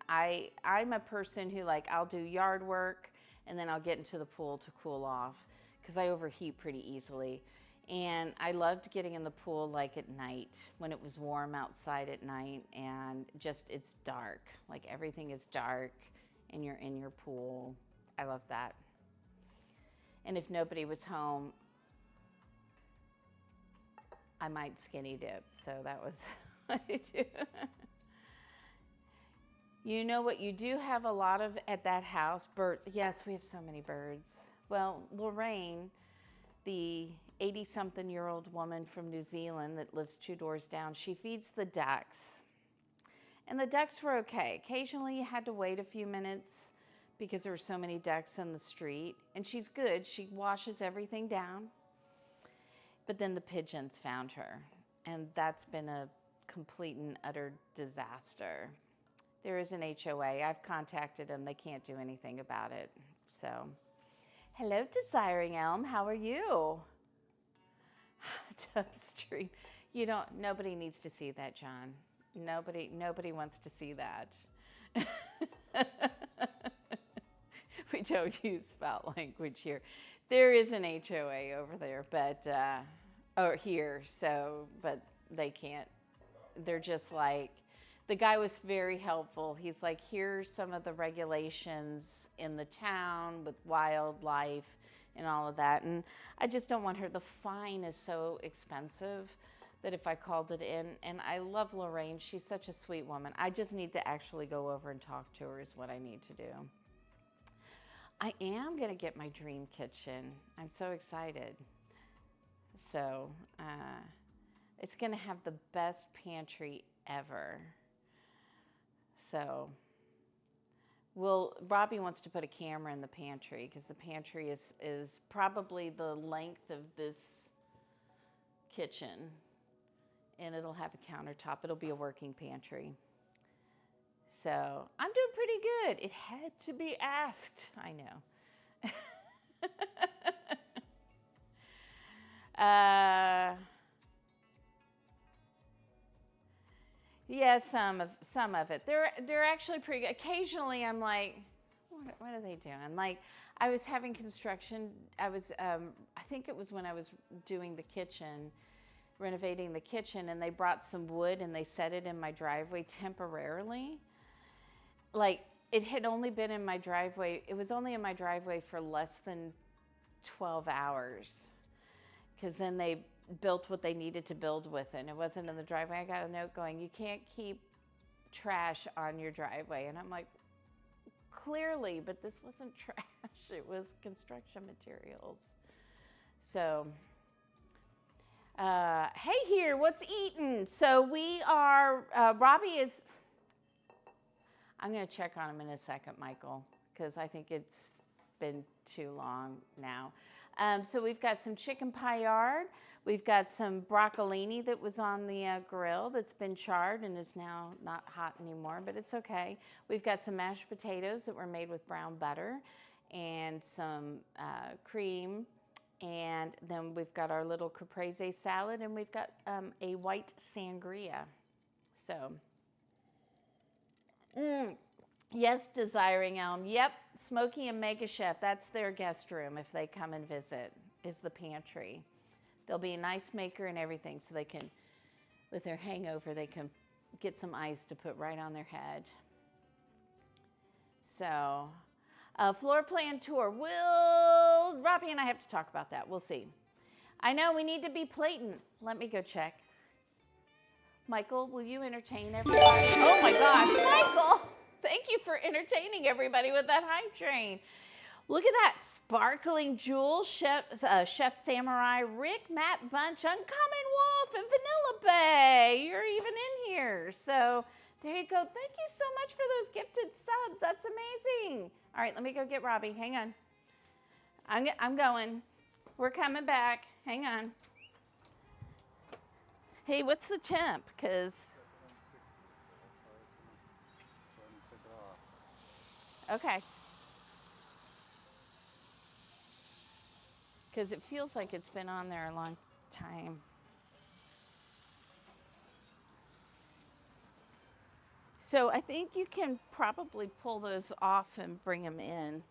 I'm a person who, like, I'll do yard work, and then I'll get into the pool to cool off, because I overheat pretty easily. And I loved getting in the pool like at night, when it was warm outside at night, and just it's dark. Like everything is dark and you're in your pool. I love that. And if nobody was home, I might skinny dip. So that was what I do. You know what you do have a lot of at that house? Birds. Yes, we have so many birds. Well, Lorraine, the 80-something-year-old woman from New Zealand that lives 2 doors down, she feeds the ducks. And the ducks were okay. Occasionally you had to wait a few minutes because there were so many ducks in the street. And she's good. She washes everything down. But then the pigeons found her. And that's been a complete and utter disaster. There is an HOA. I've contacted them. They can't do anything about it. So, hello, Desiring Elm. How are you? Upstream. Nobody needs to see that, John. Nobody wants to see that. We don't use foul language here. There is an HOA over there, but or here, but they can't. They're just like, the guy was very helpful. He's like, here's some of the regulations in the town with wildlife and all of that. And I just don't want her. The fine is so expensive that if I called it in, and I love Lorraine, she's such a sweet woman. I just need to actually go over and talk to her is what I need to do. I am gonna get my dream kitchen. I'm so excited. So it's gonna have the best pantry ever. So Robbie wants to put a camera in the pantry, because the pantry is probably the length of this kitchen, and it'll have a countertop. It'll be a working pantry. So I'm doing pretty good. It had to be asked. I know. Yeah, some of it. They're actually pretty good. Occasionally I'm like, what are they doing? Like, I was having construction. I think it was when I was doing the kitchen, renovating the kitchen, and they brought some wood and they set it in my driveway temporarily. Like, it had only been in my driveway. It was only in my driveway for less than 12 hours, because then they built what they needed to build with it, and it wasn't in the driveway. I got a note going, you can't keep trash on your driveway. And I'm like, clearly, but this wasn't trash. It was construction materials. So, hey here, what's eating? So we are, Robbie is, I'm going to check on him in a second, Michael, because I think it's been too long now. So we've got some chicken Paillard. We've got some broccolini that was on the grill that's been charred and is now not hot anymore, but it's okay. We've got some mashed potatoes that were made with brown butter and some cream. And then we've got our little caprese salad, and we've got a white sangria. So, yes, Desiring Elm. Yep, Smokey and Mega Chef, that's their guest room if they come and visit, is the pantry. There'll be an ice maker and everything, so they can, with their hangover, they can get some ice to put right on their head. So, floor plan tour. Robbie and I have to talk about that. We'll see. I know we need to be plating. Let me go check. Michael, will you entertain everybody? Oh my gosh, Michael! Thank you for entertaining everybody with that hype train. Look at that sparkling jewel, Chef Samurai, Rick, Matt Bunch, Uncommon Wolf, and Vanilla Bay. You're even in here. So there you go. Thank you so much for those gifted subs. That's amazing. All right, let me go get Robbie. Hang on. I'm going. We're coming back. Hang on. Hey, what's the temp? Because. Okay. Because it feels like it's been on there a long time. So I think you can probably pull those off and bring them in.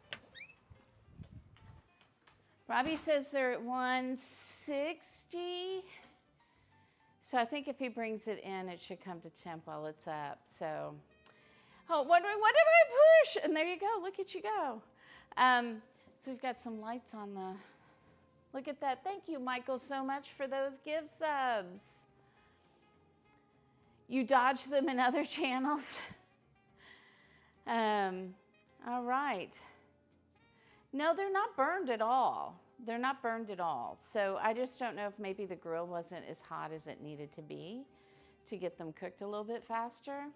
Robbie says they're at 160. So I think if he brings it in, it should come to temp while it's up. So, oh, what did I push? And there you go. Look at you go. So we've got some lights on the. Look at that. Thank you, Michael, so much for those gift subs. You dodge them in other channels. All right. No, they're not burned at all. They're not burned at all. So I just don't know if maybe the grill wasn't as hot as it needed to be to get them cooked a little bit faster.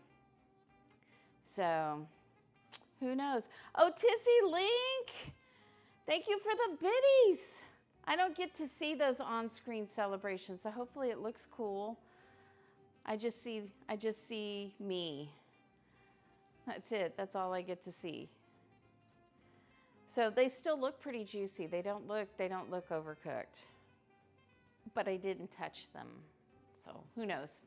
So who knows? Oh, Tissy Link, thank you for the biddies. I don't get to see those on-screen celebrations, so hopefully it looks cool. I just see me. That's it. That's all I get to see. So they still look pretty juicy. They don't look overcooked. But I didn't touch them. So who knows?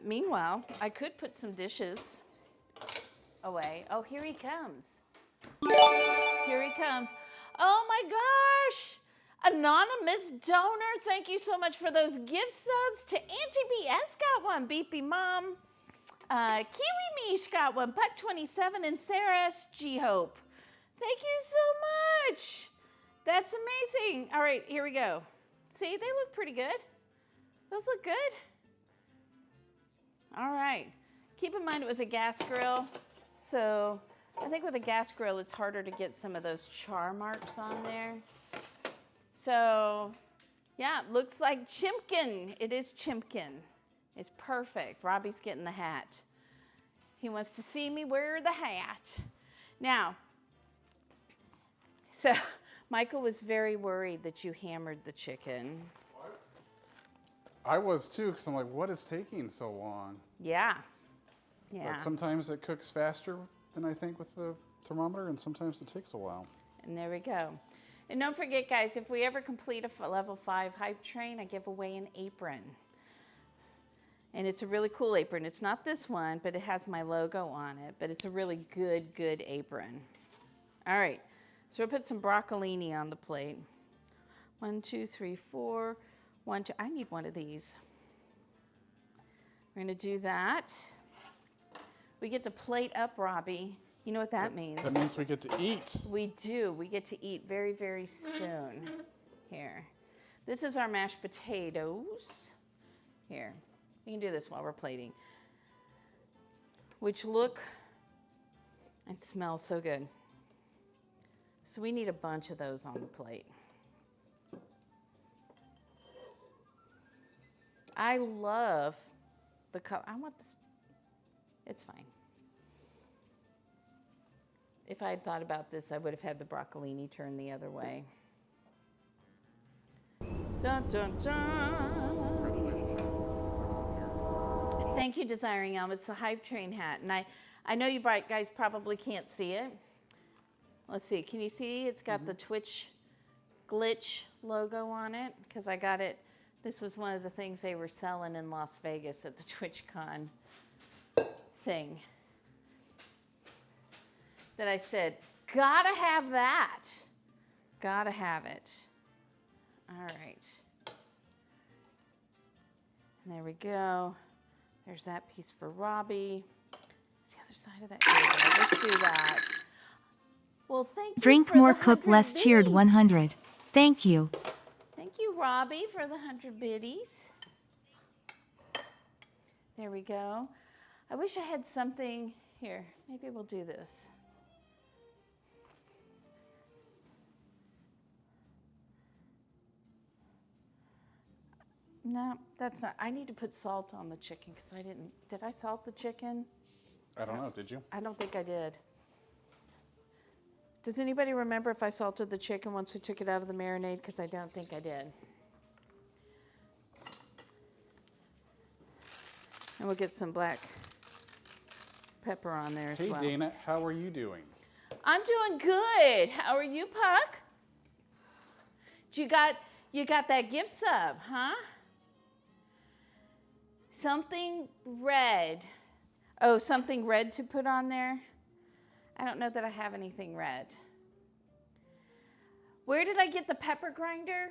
Meanwhile, I could put some dishes away. Oh, here he comes. Here he comes. Oh my gosh! Anonymous donor, thank you so much for those gift subs. To Auntie BS got one, Beepy Mom. Kiwi Mish got one, Puck 27, and Sarah S. G Hope. Thank you so much. That's amazing. All right, here we go. See, they look pretty good. Those look good. All right. Keep in mind it was a gas grill, so I think with a gas grill, it's harder to get some of those char marks on there. So, yeah, looks like Chimkin. It is Chimkin. It's perfect. Robbie's getting the hat. He wants to see me wear the hat. Now, so Michael was very worried that you hammered the chicken. I was too, because I'm like, what is taking so long? Yeah. Yeah. But sometimes it cooks faster than I think with the thermometer, and sometimes it takes a while. And there we go. And don't forget, guys, if we ever complete a level 5 hype train, I give away an apron. And it's a really cool apron. It's not this one, but it has my logo on it. But it's a really good apron. All right. So we'll put some broccolini on the plate. 1, 2, 3, 4. 1, 2. I need one of these. We're going to do that. We get to plate up, Robbie. You know what that means? That means we get to eat. We do. We get to eat very, very soon. Here. This is our mashed potatoes. Here. We can do this while we're plating. Which look and smell so good. So we need a bunch of those on the plate. I love the color. I want this. It's fine. If I had thought about this, I would have had the broccolini turn the other way. Dun, dun, dun. Thank you, Desiring Elm. It's the Hype Train hat. And I know you guys probably can't see it. Let's see. Can you see? It's got the Twitch glitch logo on it because I got it. This was one of the things they were selling in Las Vegas at the TwitchCon thing. That I said, gotta have that. Gotta have it. All right. And there we go. There's that piece for Robbie. It's the other side of that. Let's do that. Well, thank you. Drink for more, the cook 100 less, cheered biddies. 100. Thank you. Thank you, Robbie, for the 100 biddies. There we go. I wish I had something here. Maybe we'll do this. No, that's not. I need to put salt on the chicken because I didn't. Did I salt the chicken? I don't know, did you? I don't think I did. Does anybody remember if I salted the chicken once we took it out of the marinade? Because I don't think I did. And we'll get some black pepper on there as Hey, well. Dana, how are you doing? I'm doing good. How are you, Puck? You got that gift sub, huh? Something red. Oh, something red to put on there? I don't know that I have anything red. Where did I get the pepper grinder?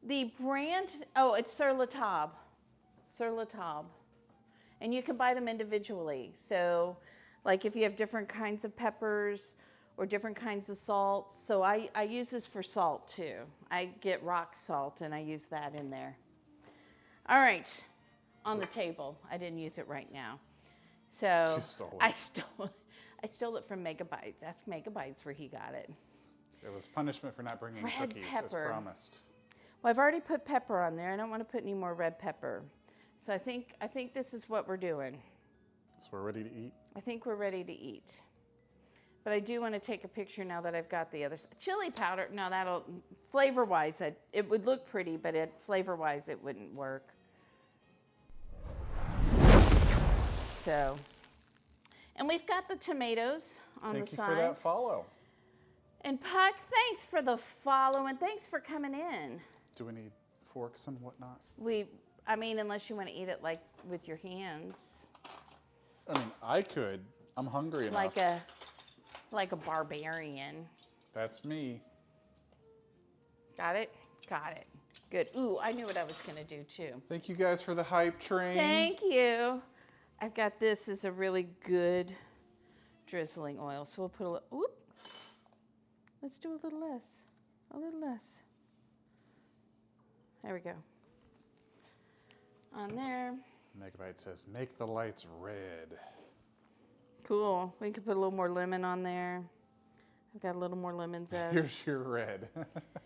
The brand, oh, it's Sur La Table. Sur La Table. And you can buy them individually. So, like if you have different kinds of peppers or different kinds of salts. So I use this for salt too. I get rock salt and I use that in there. All right, on the table. I didn't use it right now. So She stole I it. stole it from Megabytes. Ask Megabytes where he got it. It was punishment for not bringing Red cookies pepper. as promised. Well, I've already put pepper on there. I don't want to put any more red pepper. So I think this is what we're doing. So we're ready to eat. I think we're ready to eat. But I do want to take a picture now that I've got the other chili powder. No, that'll flavor-wise, it would look pretty, but flavor-wise, it wouldn't work. So, and we've got the tomatoes on Thank the you side. for that follow. And Puck, thanks for the follow and thanks for coming in. Do we need forks and whatnot? I mean, unless you want to eat it like with your hands. I mean, I could. I'm hungry enough. Like a barbarian. That's me. Got it? Got it. Good. Ooh, I knew what I was going to do too. Thank you guys for the hype train. Thank you. I've got this as a really good drizzling oil. So we'll put a little, whoop. Let's do a little less. A little less. There we go. On there. Megabyte says, make the lights red. Cool. We could put a little more lemon on there. I've got a little more lemon zest. Here's your red.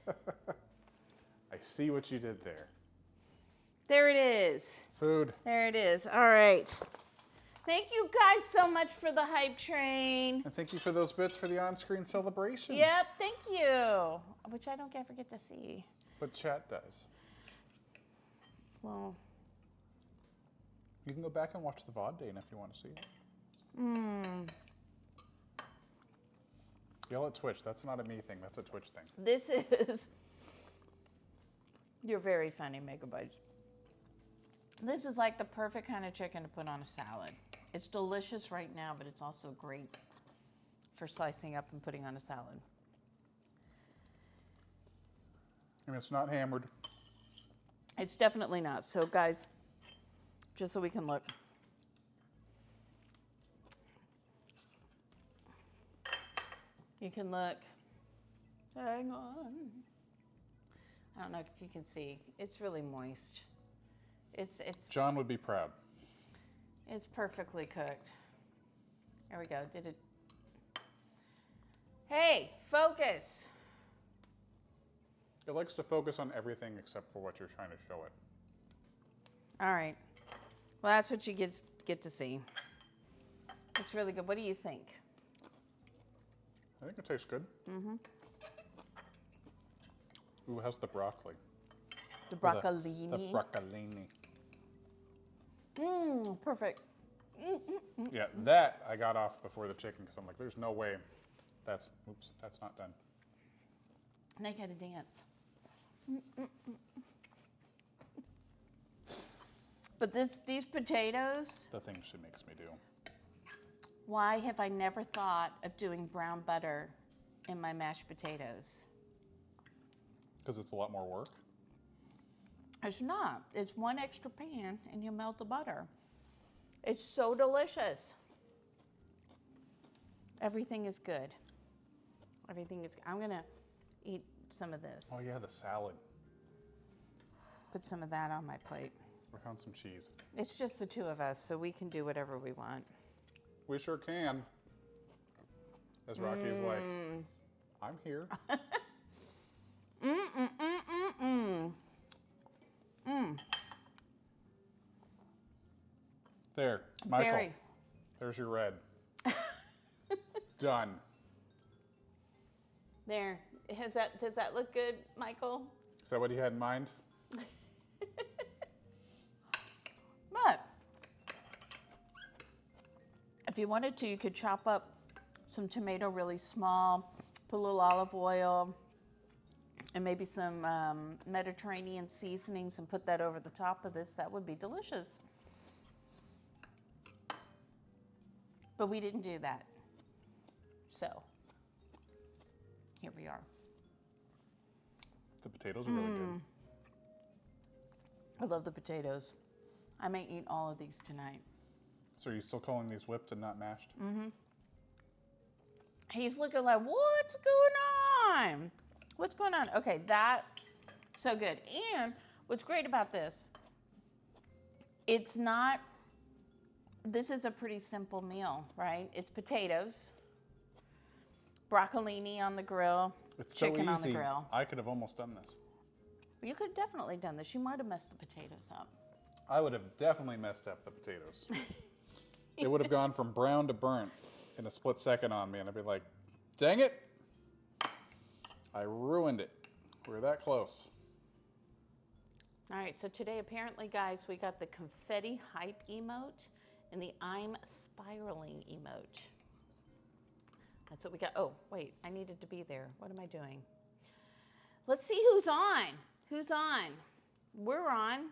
I see what you did there. There it is. Food. There it is. All right. Thank you guys so much for the hype train. And thank you for those bits for the on-screen celebration. Yep, thank you. Which I don't ever get to see. But chat does. Well, You can go back and watch the VOD, Dana, if you want to see it. Yell at Twitch. That's not a me thing. That's a Twitch thing. this is, you're very funny, Megabytes. This is like the perfect kind of chicken to put on a salad. It's delicious right now, but it's also great for slicing up and putting on a salad. And it's not hammered. It's definitely not. So guys, just so we can look. You can look. Hang on. I don't know if you can see. It's really moist. It's John would be proud. perfectly cooked. There we go. Did it? Hey, focus. It likes to focus on everything except for what you're trying to show it. All right. Well, that's what you get to see. It's really good. What do you think? I think it tastes good. Mm-hmm. Ooh, how's the broccoli? The The broccolini. broccolini. Perfect. Yeah, that I got off before the chicken because I'm like, there's no way that's not done. And I gotta dance. But these potatoes, The thing she makes me do. why have I never thought of doing brown butter in my mashed potatoes? Because it's a lot more work. It's not. It's one extra pan and you melt the butter. It's so delicious. Everything is good. Everything is. I'm gonna eat some of this. Oh yeah, the salad. Put some of that on my plate. I found some cheese. It's just the two of us, so we can do whatever we want. We sure can. As Rocky is like, I'm here. There, Michael. Very. There's your red. Done. There. Does that look good, Michael? Is that what he had in mind? But if you wanted to, you could chop up some tomato really small, put a little olive oil, and maybe some Mediterranean seasonings and put that over the top of this. That would be delicious. But we didn't do that. So here we are. The potatoes are really good. I love the potatoes. I may eat all of these tonight. So are you still calling these whipped and not mashed? He's looking like, what's going on? What's going on? Okay, that, so good. And what's great about this, it's not, this is a pretty simple meal, right? It's potatoes, broccolini on the grill, It's so chicken easy. on the grill. I could have almost done this. You could have definitely done this. You might have messed the potatoes up. I would have definitely messed up the potatoes. It would have gone from brown to burnt in a split second on me, and I'd be like, dang it, I ruined it. We were that close. All right, so today apparently, guys, we got the confetti hype emote and the I'm spiraling emote. That's what we got. Oh, wait, I needed to be there. What am I doing? Let's see who's on. Who's on? We're on.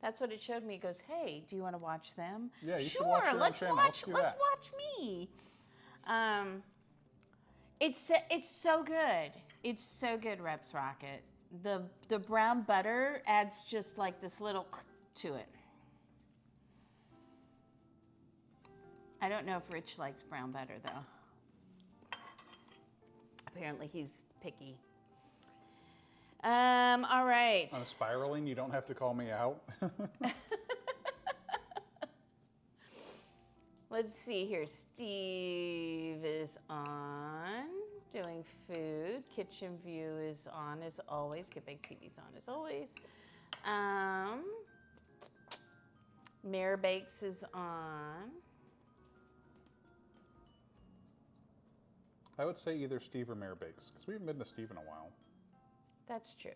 That's what it showed me. It goes, hey, do you want to watch them? Yeah, you should sure, watch your own let's channel. watch. Let's do Let's that. watch me. It's so good. It's so good, Reps Rocket. The brown butter adds just like this little to it. I don't know if Rich likes brown butter though. Apparently he's picky. All right. On a spiraling, you don't have to call me out. Let's see here. Steve is on, doing food. Kitchen View is on as always. Get Big TV's on as always. Mare Bakes is on. I would say either Steve or Mare Bakes, because we haven't been to Steve in a while. That's true.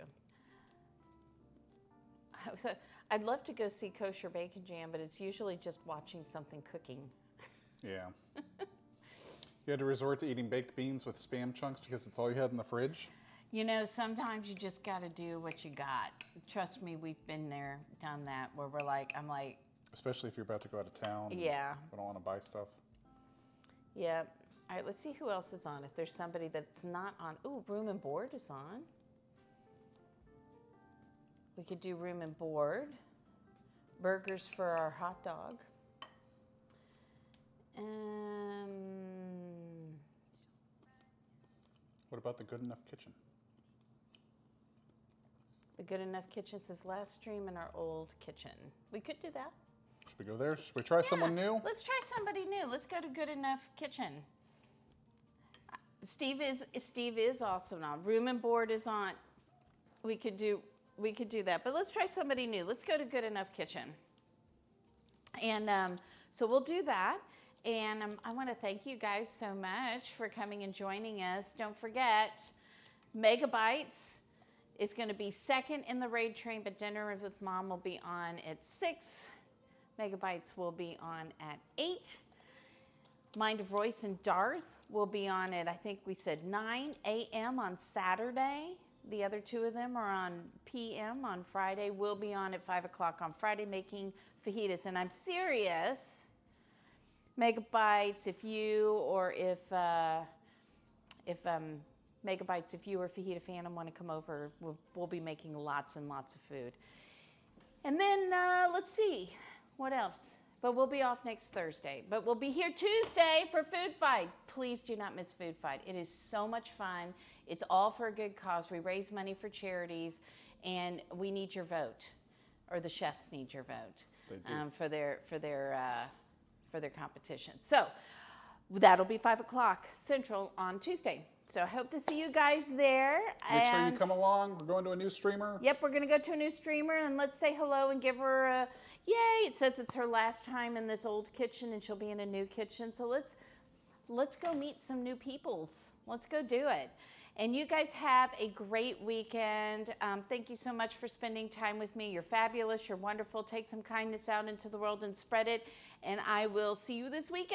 I'd love to go see Kosher Bacon Jam, but it's usually just watching something cooking. Yeah. You had to resort to eating baked beans with Spam chunks because it's all you had in the fridge? You know, sometimes you just got to do what you got. Trust me, we've been there, done that, where I'm like, Especially if you're about to go out of town. and Yeah. We don't want to buy stuff. yeah. All right, let's see who else is on. If there's somebody that's not on. Ooh, Room and Board is on. We could do Room and Board. Burgers for our hot dog. What about the Good Enough Kitchen? The Good Enough Kitchen says last stream in our old kitchen. We could do that. Should we go there? Should we try someone new? Let's try somebody new. Let's go to Good Enough Kitchen. Steve is also on. Room and Board is on. We could do that, but let's try somebody new. Let's go to Good Enough Kitchen. And so we'll do that. And I want to thank you guys so much for coming and joining us. Don't forget, Megabytes is going to be second in the raid train, but Dinner with Mom will be on at 6. Megabytes will be on at 8. Mind of Royce and Darth will be on at, I think we said 9 a.m. on Saturday. The other two of them are on p.m. on Friday. We'll be on at 5 o'clock on Friday making fajitas. And I'm serious. Megabytes, if you or if Megabytes, if you or Fajita Phantom want to come over, we'll be making lots and lots of food. And then let's see, what else? But we'll be off next Thursday. But we'll be here Tuesday for Food Fight. Please do not miss Food Fight. It is so much fun. It's all for a good cause. We raise money for charities, and we need your vote, or the chefs need your vote for their competition. So that'll be 5 o'clock Central on Tuesday. So I hope to see you guys there. Make sure you come along. We're going to a new streamer. Yep, we're going to go to a new streamer, and let's say hello and give her a yay. It says it's her last time in this old kitchen, and she'll be in a new kitchen. So let's go meet some new peoples. Let's go do it. And you guys have a great weekend. Thank you so much for spending time with me. You're fabulous. You're wonderful. Take some kindness out into the world and spread it. And I will see you this weekend.